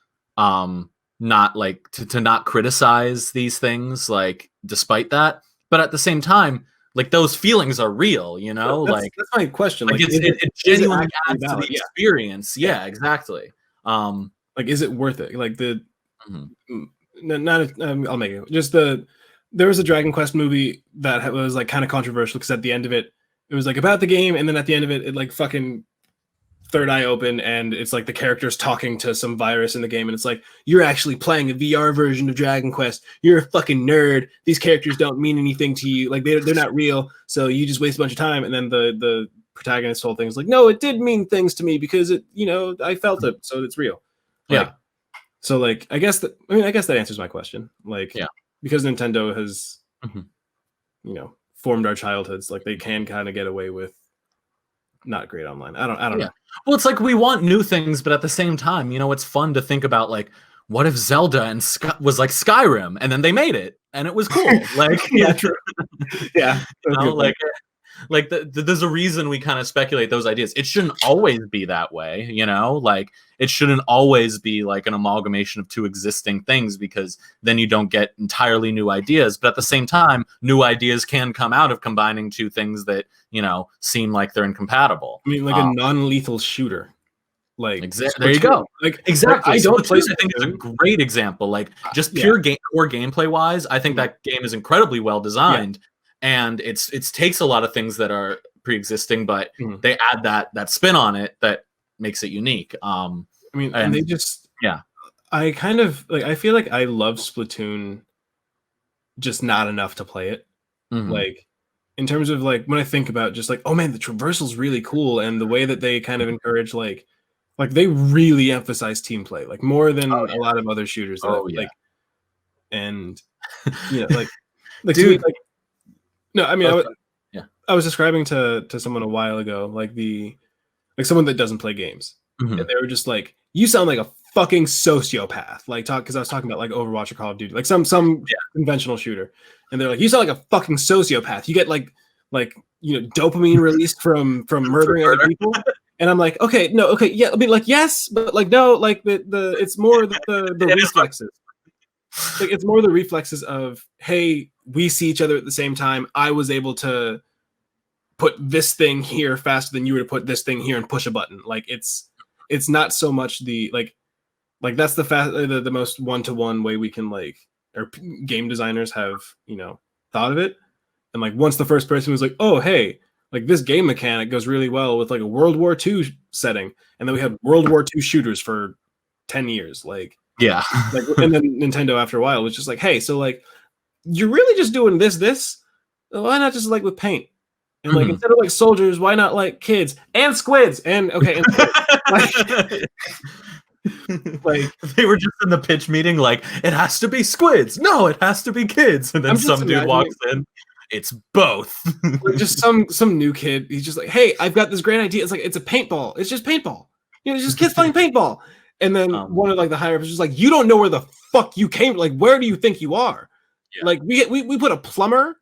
not like to not criticize these things, like despite that. But at the same time, like those feelings are real, you know. That's my question. Like it genuinely adds to the experience. Yeah, exactly. Like, is it worth it? Like I'll make it just there was a Dragon Quest movie that was like kind of controversial because at the end of it was like about the game, and then at the end of it like fucking third eye open, and it's like the characters talking to some virus in the game, and it's like, you're actually playing a VR version of Dragon Quest. You're a fucking nerd. These characters don't mean anything to you. Like they're not real. So you just waste a bunch of time. And then the protagonist whole thing is like, no, it did mean things to me because it, you know, I felt it, so it's real. Like, yeah. So like, I guess that answers my question. Like, yeah, because Nintendo has, you know, formed our childhoods. Like they can kind of get away with not great online. I don't know. Well, it's like we want new things, but at the same time, you know, it's fun to think about like, what if Zelda and was like Skyrim, and then they made it, and it was cool. Like, yeah, true. Yeah, you know, like there's a reason we kind of speculate those ideas. It shouldn't always be that way, you know. Like it shouldn't always be like an amalgamation of two existing things, because then you don't get entirely new ideas. But at the same time, new ideas can come out of combining two things that, you know, seem like they're incompatible. I mean, like a non-lethal shooter. Like there you go. Like exactly. I think it's a great example. Like just pure core gameplay wise, I think that game is incredibly well designed. Yeah. And it takes a lot of things that are pre-existing, but they add that spin on it that makes it unique. I mean, and they just I kind of like, I feel like I love Splatoon, just not enough to play it. Like in terms of like when I think about just like, oh man, the traversal's really cool, and the way that they kind of encourage like they really emphasize team play, like more than a lot of other shooters. Like, and you know, like dude, like. No, I mean, I was describing to someone a while ago, like someone that doesn't play games, and they were just like, "You sound like a fucking sociopath." Like because I was talking about like Overwatch or Call of Duty, like some conventional shooter, and they're like, "You sound like a fucking sociopath. You get like you know, dopamine released from murdering other people." And I'm like, okay, yeah, I mean, like yes, but like no, like the it's more the reflexes. Like it's more the reflexes of, hey, we see each other at the same time. I was able to put this thing here faster than you were to put this thing here and push a button. Like it's not so much the like that's the most one-to-one way we can like, or game designers have, you know, thought of it. And like once the first person was like, oh hey, like this game mechanic goes really well with like a World War II setting, and then we had World War II shooters for 10 years. Like yeah. Like, and then Nintendo after a while was just like, hey, so like you're really just doing this, why not just like with paint? And like instead of like soldiers, why not like kids and squids? And okay, and like they were just in the pitch meeting, like it has to be squids. No, it has to be kids. And then some dude walks in. It's both. Like just some new kid. He's just like, hey, I've got this great idea. It's like, it's a paintball. It's just paintball. You know, it's just kids playing paintball. And then one of like the higher ups was just like, you don't know where the fuck you came. Like, where do you think you are? Yeah. Like we put a plumber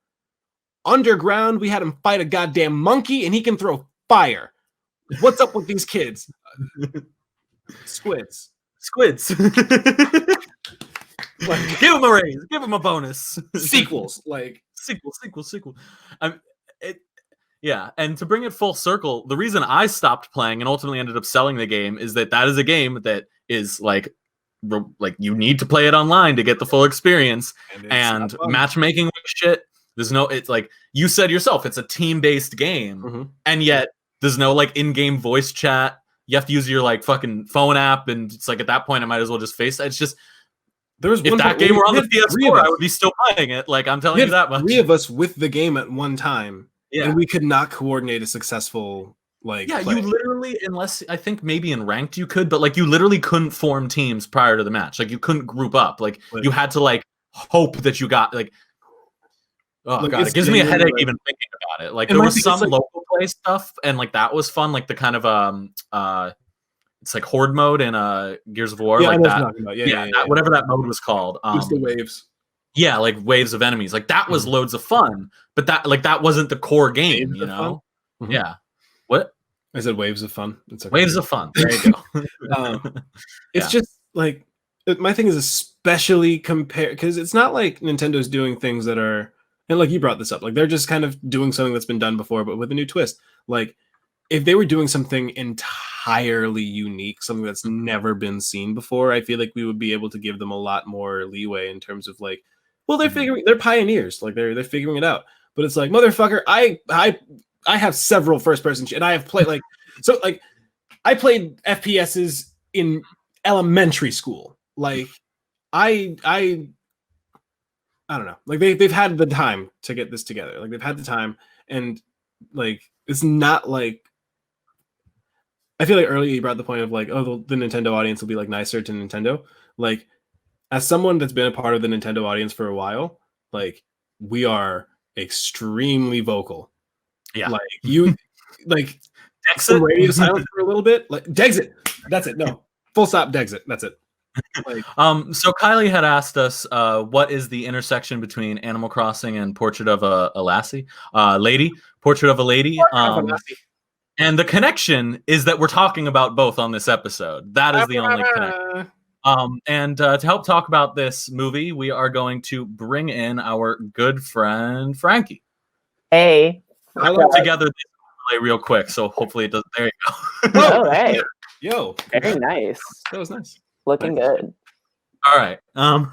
underground. We had him fight a goddamn monkey, and he can throw fire. What's up with these kids? Squids. Like, give him a raise. Give him a bonus. Sequels. Like sequel. Yeah, and to bring it full circle, the reason I stopped playing and ultimately ended up selling the game is that is a game that is like you need to play it online to get the full experience, and matchmaking with shit. There's no, it's like you said yourself, it's a team-based game, and yet there's no like in-game voice chat. You have to use your like fucking phone app, and it's like at that point I might as well just face it. It's just, if that game were on the PS4, I would be still playing it. Like I'm telling you that much. 3 of us with the game at one time. Yeah. And we could not coordinate a successful like yeah, play. you literally, unless I think maybe in ranked you could, but like you literally couldn't form teams prior to the match. Like you couldn't group up. Like you had to like hope that you got like. Oh like, god, it gives me a headache even thinking about it. Like there was some local play stuff, and like that was fun. Like the kind of it's like horde mode in Gears of War, like that. Yeah, whatever that mode was called. It's the waves. Yeah, like waves of enemies. Like that was loads of fun, but that wasn't the core game, you know? Yeah. What? I said waves of fun. It's okay. Waves of fun. There you go. It's just like my thing is especially compared because it's not like Nintendo's doing things that are, and like you brought this up, like they're just kind of doing something that's been done before, but with a new twist. Like if they were doing something entirely unique, something that's never been seen before, I feel like we would be able to give them a lot more leeway in terms of like, well, they're pioneers, like they're figuring it out. But it's like, motherfucker, I have several first person and I have played like so like I played FPSs in elementary school. Like I don't know. Like they've had the time to get this together. Like they've had the time, and like it's not like I feel like earlier you brought the point of like, oh, the Nintendo audience will be like nicer to Nintendo. Like as someone that's been a part of the Nintendo audience for a while, like we are extremely vocal. Yeah. Like you like some radio silence for a little bit. Like Dexit. That's it. No. Full stop Dexit. That's it. Like, so Kylie had asked us what is the intersection between Animal Crossing and Portrait of a Lassie? Portrait of a Lady. And the connection is that we're talking about both on this episode. That is the only connection. And to help talk about this movie, we are going to bring in our good friend Frankie. Hey. I put together this play real quick, so hopefully it does. There you go. Oh, hey. Yo. Very nice. That was nice. Looking good. All right. All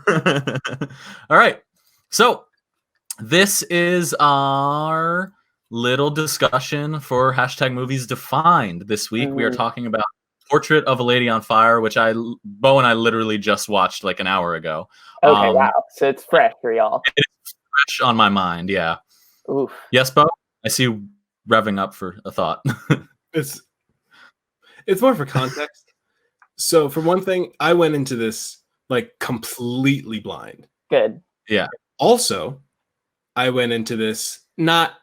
right. So this is our little discussion for #MoviesDefined. This week we are talking about Portrait of a Lady on Fire, which Bo and I literally just watched like an hour ago. Okay, wow. So it's fresh for y'all. It's fresh on my mind, yeah. Oof. Yes, Bo? I see you revving up for a thought. It's more for context. So for one thing, I went into this like completely blind. Good. Yeah. Also, I went into this not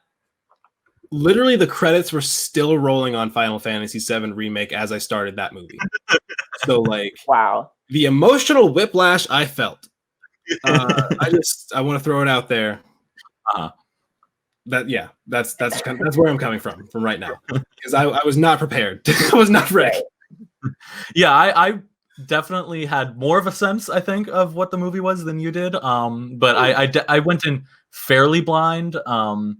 literally the credits were still rolling on Final Fantasy VII Remake as I started that movie. So like, wow, the emotional whiplash I felt. I want to throw it out there. That's where I'm coming from right now because I was not prepared. I was not ready. Yeah, I definitely had more of a sense, I think, of what the movie was than you did. But I went in fairly blind. I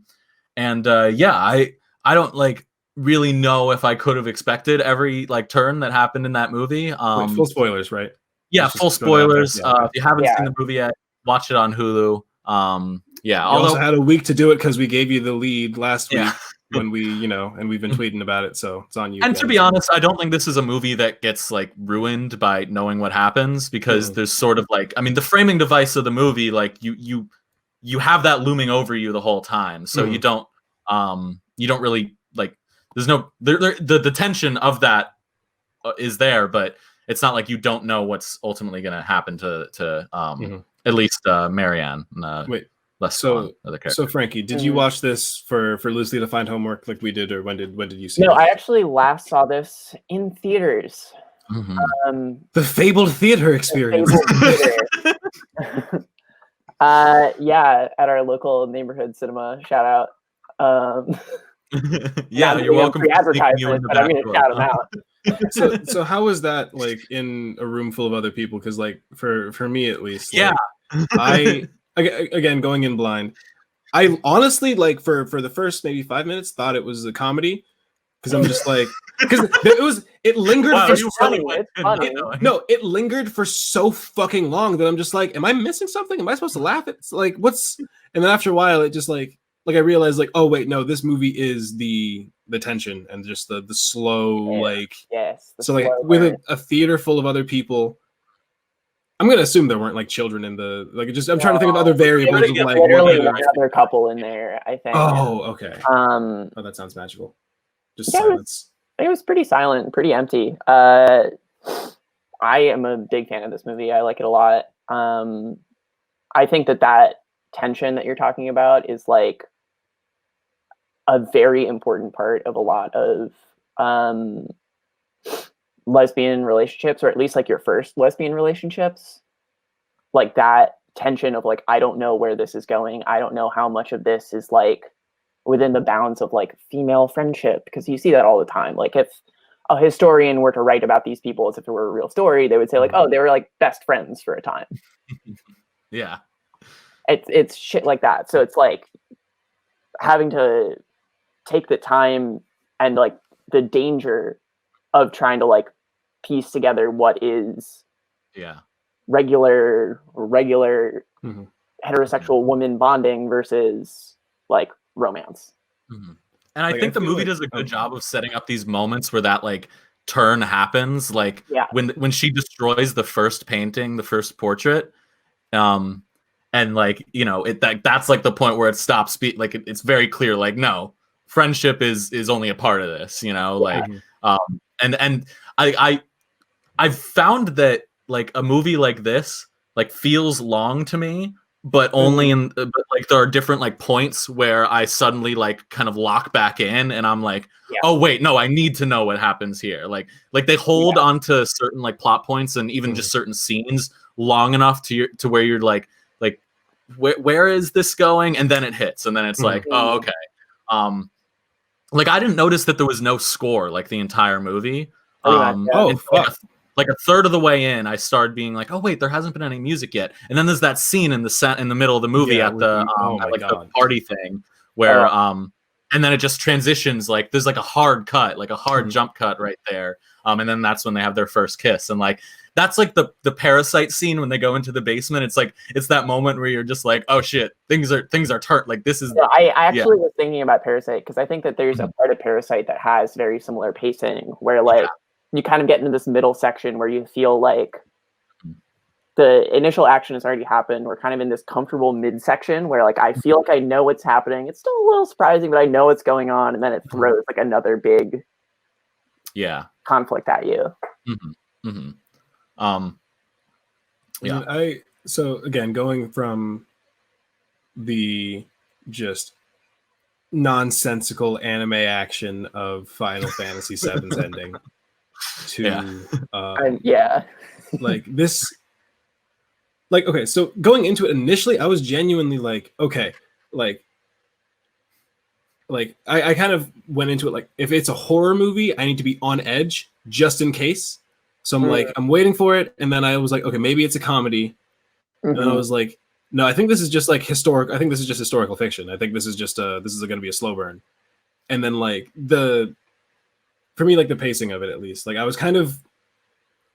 don't like really know if I could have expected every like turn that happened in that movie. Wait, full spoilers, right? Yeah, full spoilers. If you haven't seen the movie yet, watch it on Hulu. We also had a week to do it because we gave you the lead last week when we, and we've been tweeting about it, so it's on you. And to be honest, I don't think this is a movie that gets like ruined by knowing what happens because there's sort of like, I mean, the framing device of the movie, like you have that looming over you the whole time, so you don't really like. There's no the tension of that is there, but it's not like you don't know what's ultimately going to happen to at least Marianne. Wait. So Frankie, did you watch this for Loosely Confined homework like we did, or when did you see it? No, I actually last saw this in theaters. The fabled theater experience. Yeah, at our local neighborhood cinema. Shout out. Yeah, you're welcome. Advertisement, but I'm going to shout them out. So how was that like in a room full of other people? Because like for me at least, like, again, going in blind, I honestly like for the first maybe 5 minutes thought it was a comedy because I'm just like because it lingered it lingered for so fucking long that I'm just like, am I missing something? Am I supposed to laugh? It's like what's and then after a while it just like I realized like, oh wait, no, this movie is the tension and just the slow with a theater full of other people. I'm gonna assume there weren't like children in the like. I'm trying to think of other variables. Of, like literally another couple in there, I think. Oh, okay. Oh, that sounds magical. Just silence. It was pretty silent, pretty empty. I am a big fan of this movie. I like it a lot. I think that tension that you're talking about is like a very important part of a lot of lesbian relationships, or at least like your first lesbian relationships. Like that tension of like, I don't know where this is going. I don't know how much of this is like within the bounds of like female friendship, because you see that all the time. Like if a historian were to write about these people as if it were a real story, they would say like, oh, they were like best friends for a time. Yeah. It's shit like that. So it's like having to take the time and like the danger of trying to like piece together what is regular heterosexual woman bonding versus like romance. And I think the movie does a good job of setting up these moments where that like turn happens, like when she destroys the first painting, the first portrait, and like, you know, that's like the point where it stops like it's very clear, like, no, friendship is only a part of this, you know, like and I've found that like a movie like this like feels long to me, but only but like there are different like points where I suddenly like kind of lock back in and I'm like, oh wait, no, I need to know what happens here. Like they hold on to certain like plot points and even just certain scenes long enough to where you're like where is this going? And then it hits and then it's like, oh, okay. Like I didn't notice that there was no score like the entire movie. Like a third of the way in, I started being like, "Oh wait, there hasn't been any music yet." And then there's that scene in the middle of the movie at the the party thing where and then it just transitions, like there's like a hard cut, like a hard jump cut right there. And then that's when they have their first kiss, and like that's like the Parasite scene when they go into the basement. It's like it's that moment where you're just like, "Oh shit, things are turned." Like this is. I actually was thinking about Parasite because I think that there's a part of Parasite that has very similar pacing where like. You kind of get into this middle section where you feel like the initial action has already happened. We're kind of in this comfortable midsection where like I feel like I know what's happening. It's still a little surprising, but I know what's going on, and then it throws like another big conflict at you. So again, going from the just nonsensical anime action of Final Fantasy VII's ending to like this, like, okay, so going into it initially I was genuinely like, okay, like I kind of went into it like, if it's a horror movie I need to be on edge just in case, so I'm like, I'm waiting for it, and then I was like, okay, maybe it's a comedy, and then I was like, no, I think this is just like I think this is just historical fiction. I think this is just going to be a slow burn. And then like for me, like the pacing of it, at least, like I was kind of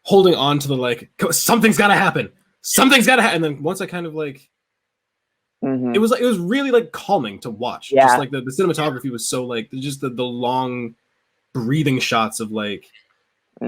holding on to the like, something's got to happen. And then once I kind of like, it was really like calming to watch. Just like the cinematography was so like just the long breathing shots of like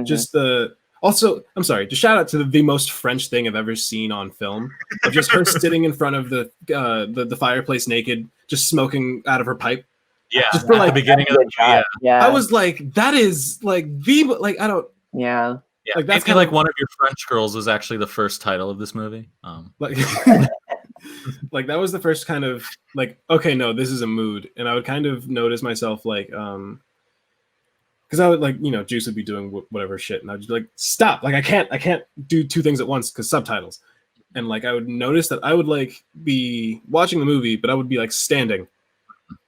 just the. Also, I'm sorry, to shout out to the most French thing I've ever seen on film, of just her sitting in front of the fireplace naked, just smoking out of her pipe. Yeah, just for like the beginning of the yeah. I was like, that is like I don't. Yeah. Like that's kind of like One of Your French Girls was actually the first title of this movie. Like, like that was the first kind of like, okay, no, this is a mood, and I would kind of notice myself like, because I would like, you know, Juice would be doing whatever shit, and I'd just be like, stop, like I can't do two things at once because subtitles, and like I would notice that I would like be watching the movie, but I would be like standing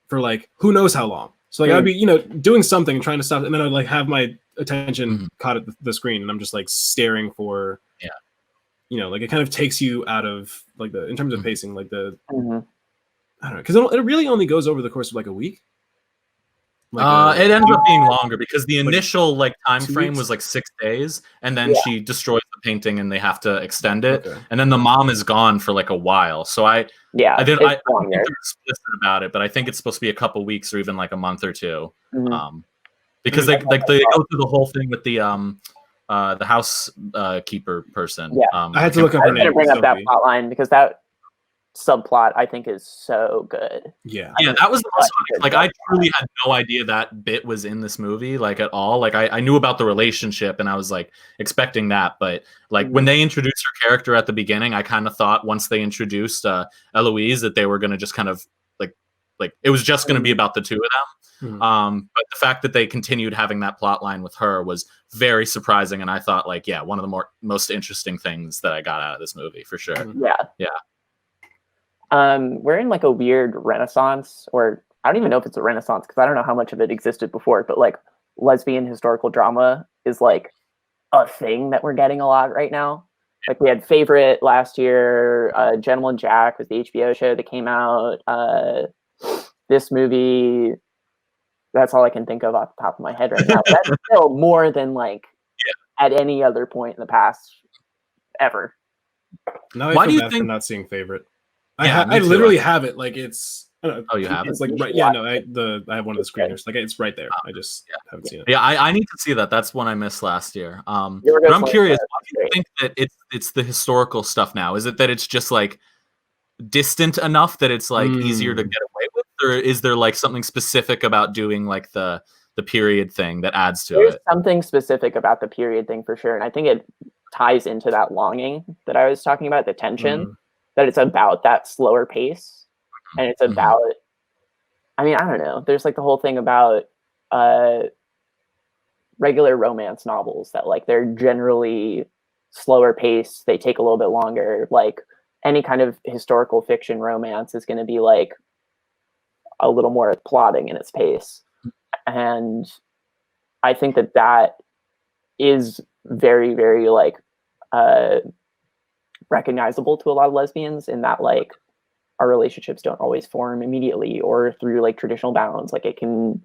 for like who knows how long. So like I'd be, you know, doing something and trying to stop, and then I'd like have my attention caught at the screen, and I'm just like staring for, you know, like it kind of takes you out of like in terms of pacing, like I don't know, because it really only goes over the course of like a week. Like it ends up being longer because the initial like time frame was like 6 days, and then she destroys the painting and they have to extend it, and then the mom is gone for like a while. So I think they're explicit about it, but I think it's supposed to be a couple weeks or even like a month or two, because they go through the whole thing with the housekeeper person. I had to look up her name. Bring up that plot line because that subplot I think is so good. Yeah, that was the most like I truly had no idea that bit was in this movie, like at all. Like I knew about the relationship and I was like expecting that, but like when they introduced her character at the beginning, I kind of thought once they introduced Eloise that they were going to just kind of like it was just going to be about the two of them. But the fact that they continued having that plot line with her was very surprising, and I thought like one of the most interesting things that I got out of this movie for sure. We're in like a weird renaissance, or I don't even know if it's a renaissance because I don't know how much of it existed before, but like lesbian historical drama is like a thing that we're getting a lot right now. Like we had Favorite last year, Gentleman Jack was the HBO show that came out. This movie, that's all I can think of off the top of my head right now. But that's still more than like at any other point in the past ever. Now I feel bad for not seeing Favorite. I literally have it. Like it's. Oh, you have it? It's like right. Yeah, no. I have one of the screeners. Like it's right there. I just haven't seen it. Yeah, I need to see that. That's one I missed last year. But I'm curious. Why do you think that it's the historical stuff now? Is it that it's just like distant enough that it's like easier to get away with, or is there like something specific about doing like the period thing that adds to it? There's something specific about the period thing for sure, and I think it ties into that longing that I was talking about, the tension. That it's about that slower pace, and it's about, I mean, I don't know. There's like the whole thing about regular romance novels that like they're generally slower pace. They take a little bit longer. Like any kind of historical fiction romance is going to be like a little more plodding in its pace. And I think that is very, very like, recognizable to a lot of lesbians in that like our relationships don't always form immediately or through like traditional bounds. Like it can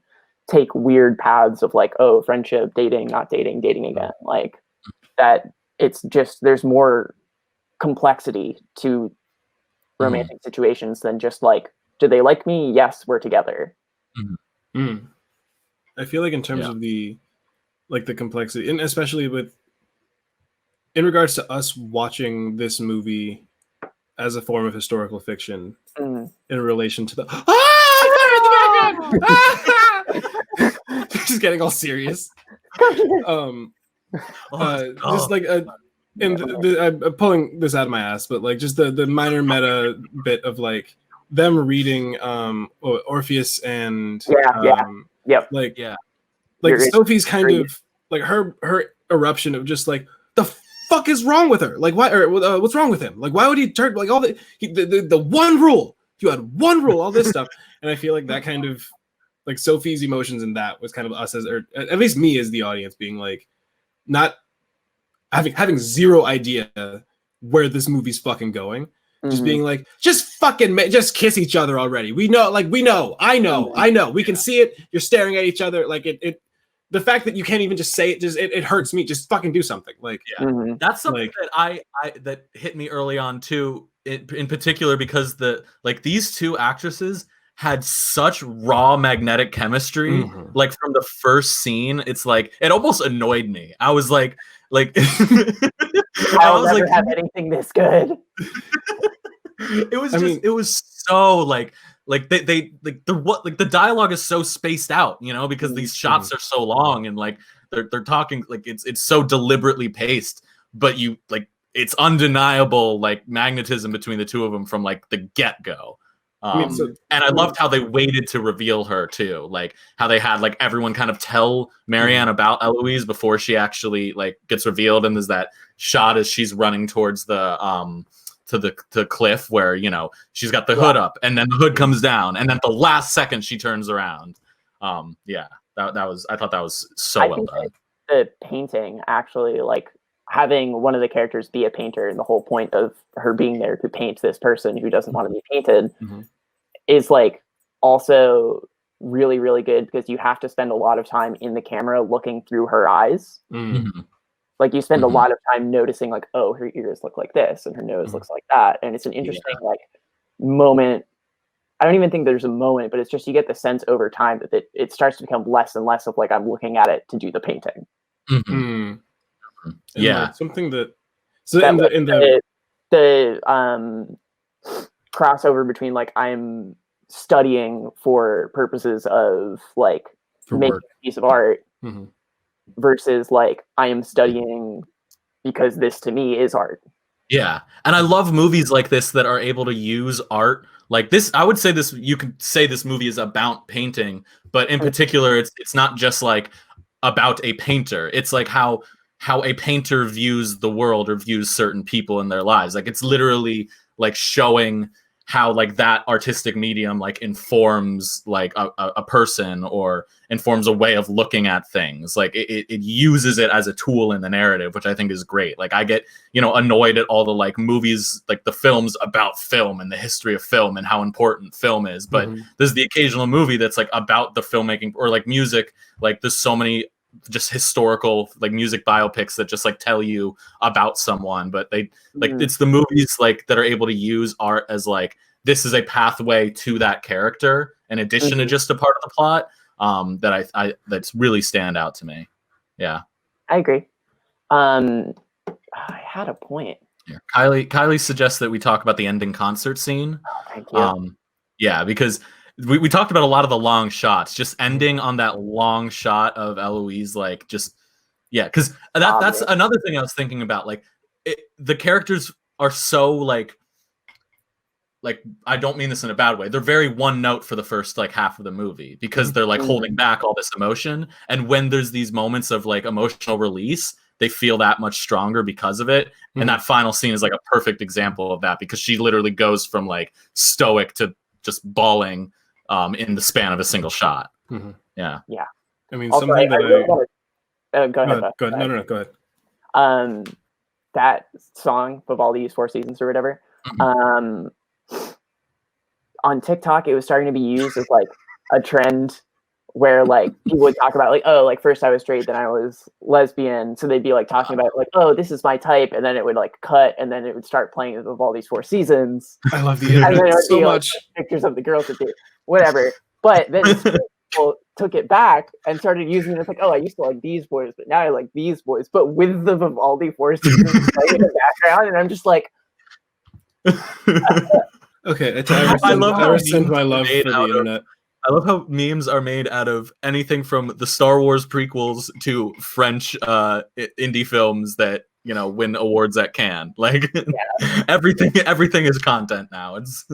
take weird paths of like, oh, friendship, dating, not dating, dating again. Like that it's just, there's more complexity to romantic situations than just like, do they like me? Yes, we're together. I feel like in terms of the complexity, and especially in regards to us watching this movie as a form of historical fiction in relation to the just getting all serious. Just like I'm pulling this out of my ass, but like just the minor meta bit of like them reading Orpheus and like Sophie's kind of like her eruption of just like the fuck is wrong with her? Like why? Or what's wrong with him? Like why would he turn like all the one rule? You had one rule, all this stuff, and I feel like that kind of like Sophie's emotions in that was kind of us as, or at least me as the audience, being like not having zero idea where this movie's fucking going. Just being like, just fucking just kiss each other already. We know, I know. We can see it. You're staring at each other. Like it the fact that you can't even just say it, just it hurts me. Just fucking do something. Like that's something that I that hit me early on too, in particular because these two actresses had such raw magnetic chemistry. Like from the first scene, it's like it almost annoyed me. I was like I'll never have anything this good. It was so like they the dialogue is so spaced out, you know, because these shots are so long and like they're talking like it's so deliberately paced, but you like it's undeniable like magnetism between the two of them from like the get-go. And I loved how they waited to reveal her too, like how they had like everyone kind of tell Marianne about Eloise before she actually like gets revealed, and there's that shot as she's running towards the to the cliff where, you know, she's got the hood up and then the hood comes down and then the last second she turns around. That was, I thought that was so well done. The painting actually, like having one of the characters be a painter, and the whole point of her being there to paint this person who doesn't want to be painted is like also really, really good, because you have to spend a lot of time in the camera looking through her eyes. Like you spend a lot of time noticing like, oh, her ears look like this and her nose looks like that. And it's an interesting like moment. I don't even think there's a moment, but it's just, you get the sense over time that it starts to become less and less of like, I'm looking at it to do the painting. Like something that, so that in the crossover between like I'm studying for purposes of like making a piece of art versus like I am studying because this to me is art. Yeah. And I love movies like this that are able to use art like this. I would say this, you could say this movie is about painting, but in particular, it's not just like about a painter. It's like how a painter views the world or views certain people in their lives. Like it's literally like showing how like that artistic medium like informs like a person or informs a way of looking at things. Like it uses it as a tool in the narrative, which I think is great. Like I get, annoyed at all the like movies, like the films about film and the history of film and how important film is. But there's the occasional movie that's like about the filmmaking or like music. Like there's so many just historical like music biopics that just like tell you about someone, but they like it's the movies like that are able to use art as like this is a pathway to that character in addition to just a part of the plot that I that's really stand out to me. Yeah, I agree. I had a point. Yeah. Kylie suggests that we talk about the ending concert scene. Oh, thank you. Yeah, because we talked about a lot of the long shots, just ending on that long shot of Eloise, like just, yeah, because that's another thing I was thinking about. Like the characters are so like I don't mean this in a bad way. They're very one note for the first like half of the movie because they're like holding back all this emotion. And when there's these moments of like emotional release, they feel that much stronger because of it. And that final scene is like a perfect example of that because she literally goes from like stoic to just bawling in the span of a single shot. Yeah. Yeah. I mean, also, something go ahead. Go ahead. No, go ahead. That song, Vivaldi's Four Seasons or whatever, on TikTok, it was starting to be used as like a trend where like people would talk about like, oh, like first I was straight, then I was lesbian. So they'd be like talking about like, oh, this is my type. And then it would like cut and then it would start playing Vivaldi's Four Seasons. I love the internet so much. Like, pictures of the girls that did whatever. But then people took it back and started using it as like, oh, I used to like these boys, but now I like these boys. But with the Vivaldi Four Seasons playing in the background. And I'm just like, okay, I love how my love for the internet. I love how memes are made out of anything from the Star Wars prequels to French indie films that win awards at Cannes. Like everything is content now. It's.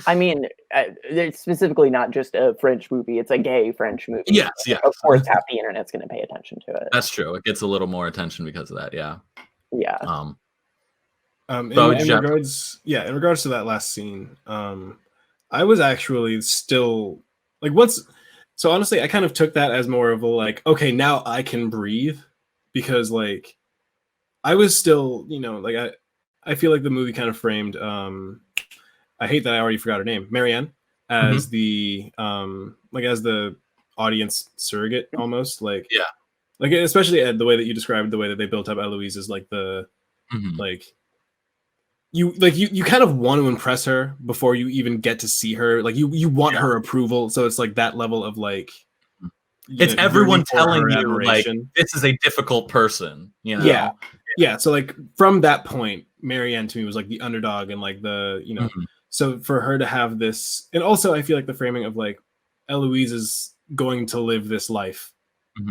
I mean, it's specifically not just a French movie; it's a gay French movie. Yes. Of course, half the internet's going to pay attention to it. That's true. It gets a little more attention because of that. Yeah. Yeah. In regards to that last scene, I was actually still like so honestly, I kind of took that as more of a like, okay, now I can breathe because like I was still, like I feel like the movie kind of framed I hate that I already forgot her name, Marianne, as the like as the audience surrogate almost like especially Ed, the way that you described the way that they built up Eloise is like the like you kind of want to impress her before you even get to see her. Like you want her approval. So it's like that level of like it's everyone telling you like this is a difficult person. Yeah. So like from that point, Marianne to me was like the underdog and like the so for her to have this, and also I feel like the framing of like Eloise is going to live this life,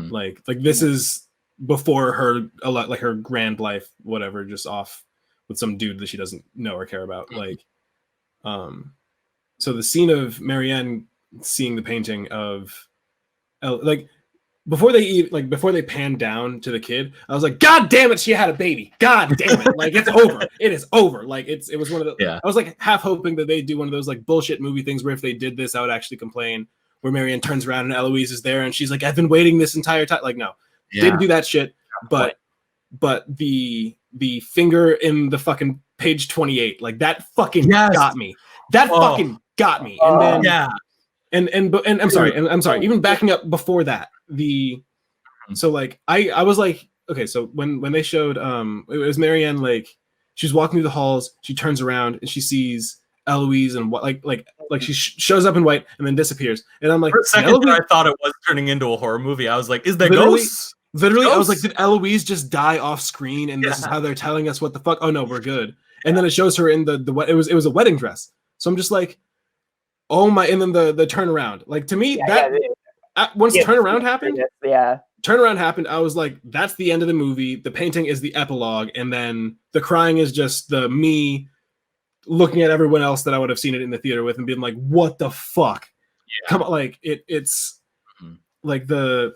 like this is before her like her grand life, whatever, just off with some dude that she doesn't know or care about. Like, so the scene of Marianne seeing the painting of, like, before they pan down to the kid, I was like, God damn it, she had a baby. God damn it. Like, it's over. It is over. Like, it was one of the, I was like half hoping that they'd do one of those like bullshit movie things where if they did this, I would actually complain, where Marianne turns around and Eloise is there and she's like, I've been waiting this entire time. Like, no, didn't do that shit. But the finger in the fucking page 28, like that fucking got me. That fucking got me. And then and I'm sorry, even backing up before that, so like I was like, okay, so when they showed it was Marianne, like she's walking through the halls, she turns around and she sees Eloise and what like she shows up in white and then disappears. And I'm like, for a second I thought it was turning into a horror movie. I was like, is that ghosts? Literally, I was like, did Eloise just die off screen? And this is how they're telling us what the fuck? Oh no, we're good. And then it shows her in the it was a wedding dress. So I'm just like, oh my, and then the turnaround. Like to me, once turnaround happened, I was like, that's the end of the movie. The painting is the epilogue, and then the crying is just the me looking at everyone else that I would have seen it in the theater with and being like, what the fuck? Yeah. Come on, like it's like and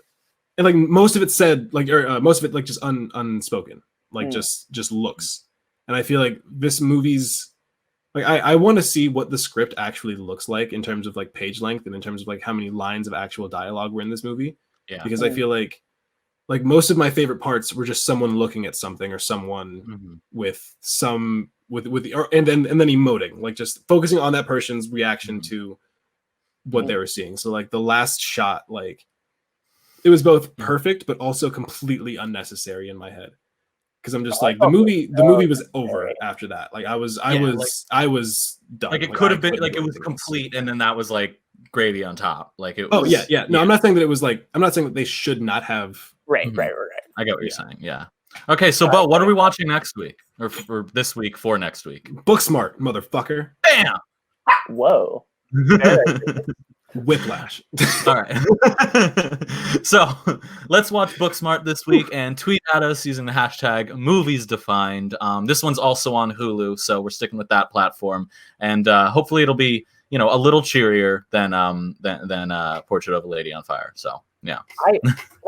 like most of it said, like, or most of it like just unspoken, like just looks. And I feel like this movie's like, I want to see what the script actually looks like in terms of like page length and in terms of like how many lines of actual dialogue were in this movie. Yeah. Because I feel like most of my favorite parts were just someone looking at something or someone with and then emoting, like just focusing on that person's reaction to what they were seeing. So like the last shot, like it was both perfect but also completely unnecessary in my head. Because I'm just like the movie was over after that. Like I was done. Like it could have been like it was complete, and then that was like gravy on top. Like it. Oh yeah. No, I'm not saying that it was like. I'm not saying that they should not have. Right. I get what you're saying. Yeah. Okay, so Bo, what are we watching next week or for this week for next week? Booksmart, motherfucker. Bam. Whoa. Whiplash. All right. So let's watch Booksmart this week and tweet at us using the hashtag #MoviesDefined. This one's also on Hulu, so we're sticking with that platform, and hopefully it'll be a little cheerier than Portrait of a Lady on Fire. So yeah. Can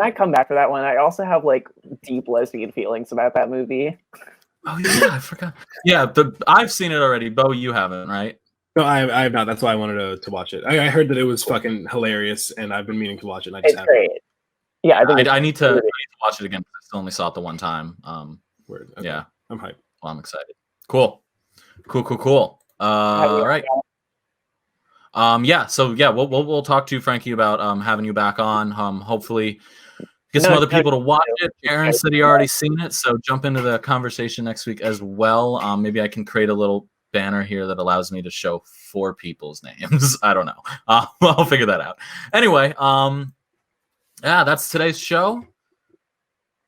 I come back to that one? I also have like deep lesbian feelings about that movie. Oh yeah, I forgot. Yeah, I've seen it already. Bo, you haven't, right? No, I have not. That's why I wanted to watch it. I heard that it was fucking hilarious, and I've been meaning to watch it. And I just haven't. Great. Yeah, I need to watch it again. I still only saw it the one time. Word. Okay. Yeah, I'm hyped. Well, I'm excited. Cool. All right. Yeah. So yeah, we'll talk to you, Frankie, about having you back on. Hopefully get some other people to watch it. Aaron said he already seen it, so jump into the conversation next week as well. Maybe I can create a little banner here that allows me to show 4 people's names. I don't know. I'll figure that out. Anyway, yeah, that's today's show.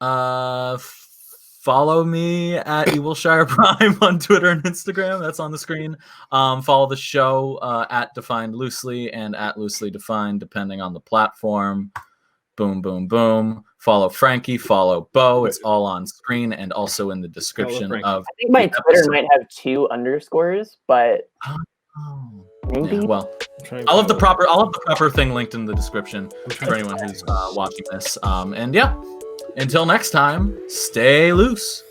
Follow me at Evilshire Prime on Twitter and Instagram. That's on the screen. Follow the show at Defined Loosely and at Loosely Defined, depending on the platform. Boom, boom, boom. Follow Frankie. Follow Bo. It's all on screen and also in the description of. I think my Twitter might have 2 underscores, but maybe. Yeah, well, I'll have the proper thing linked in the description for anyone who's watching this. And yeah, until next time, stay loose.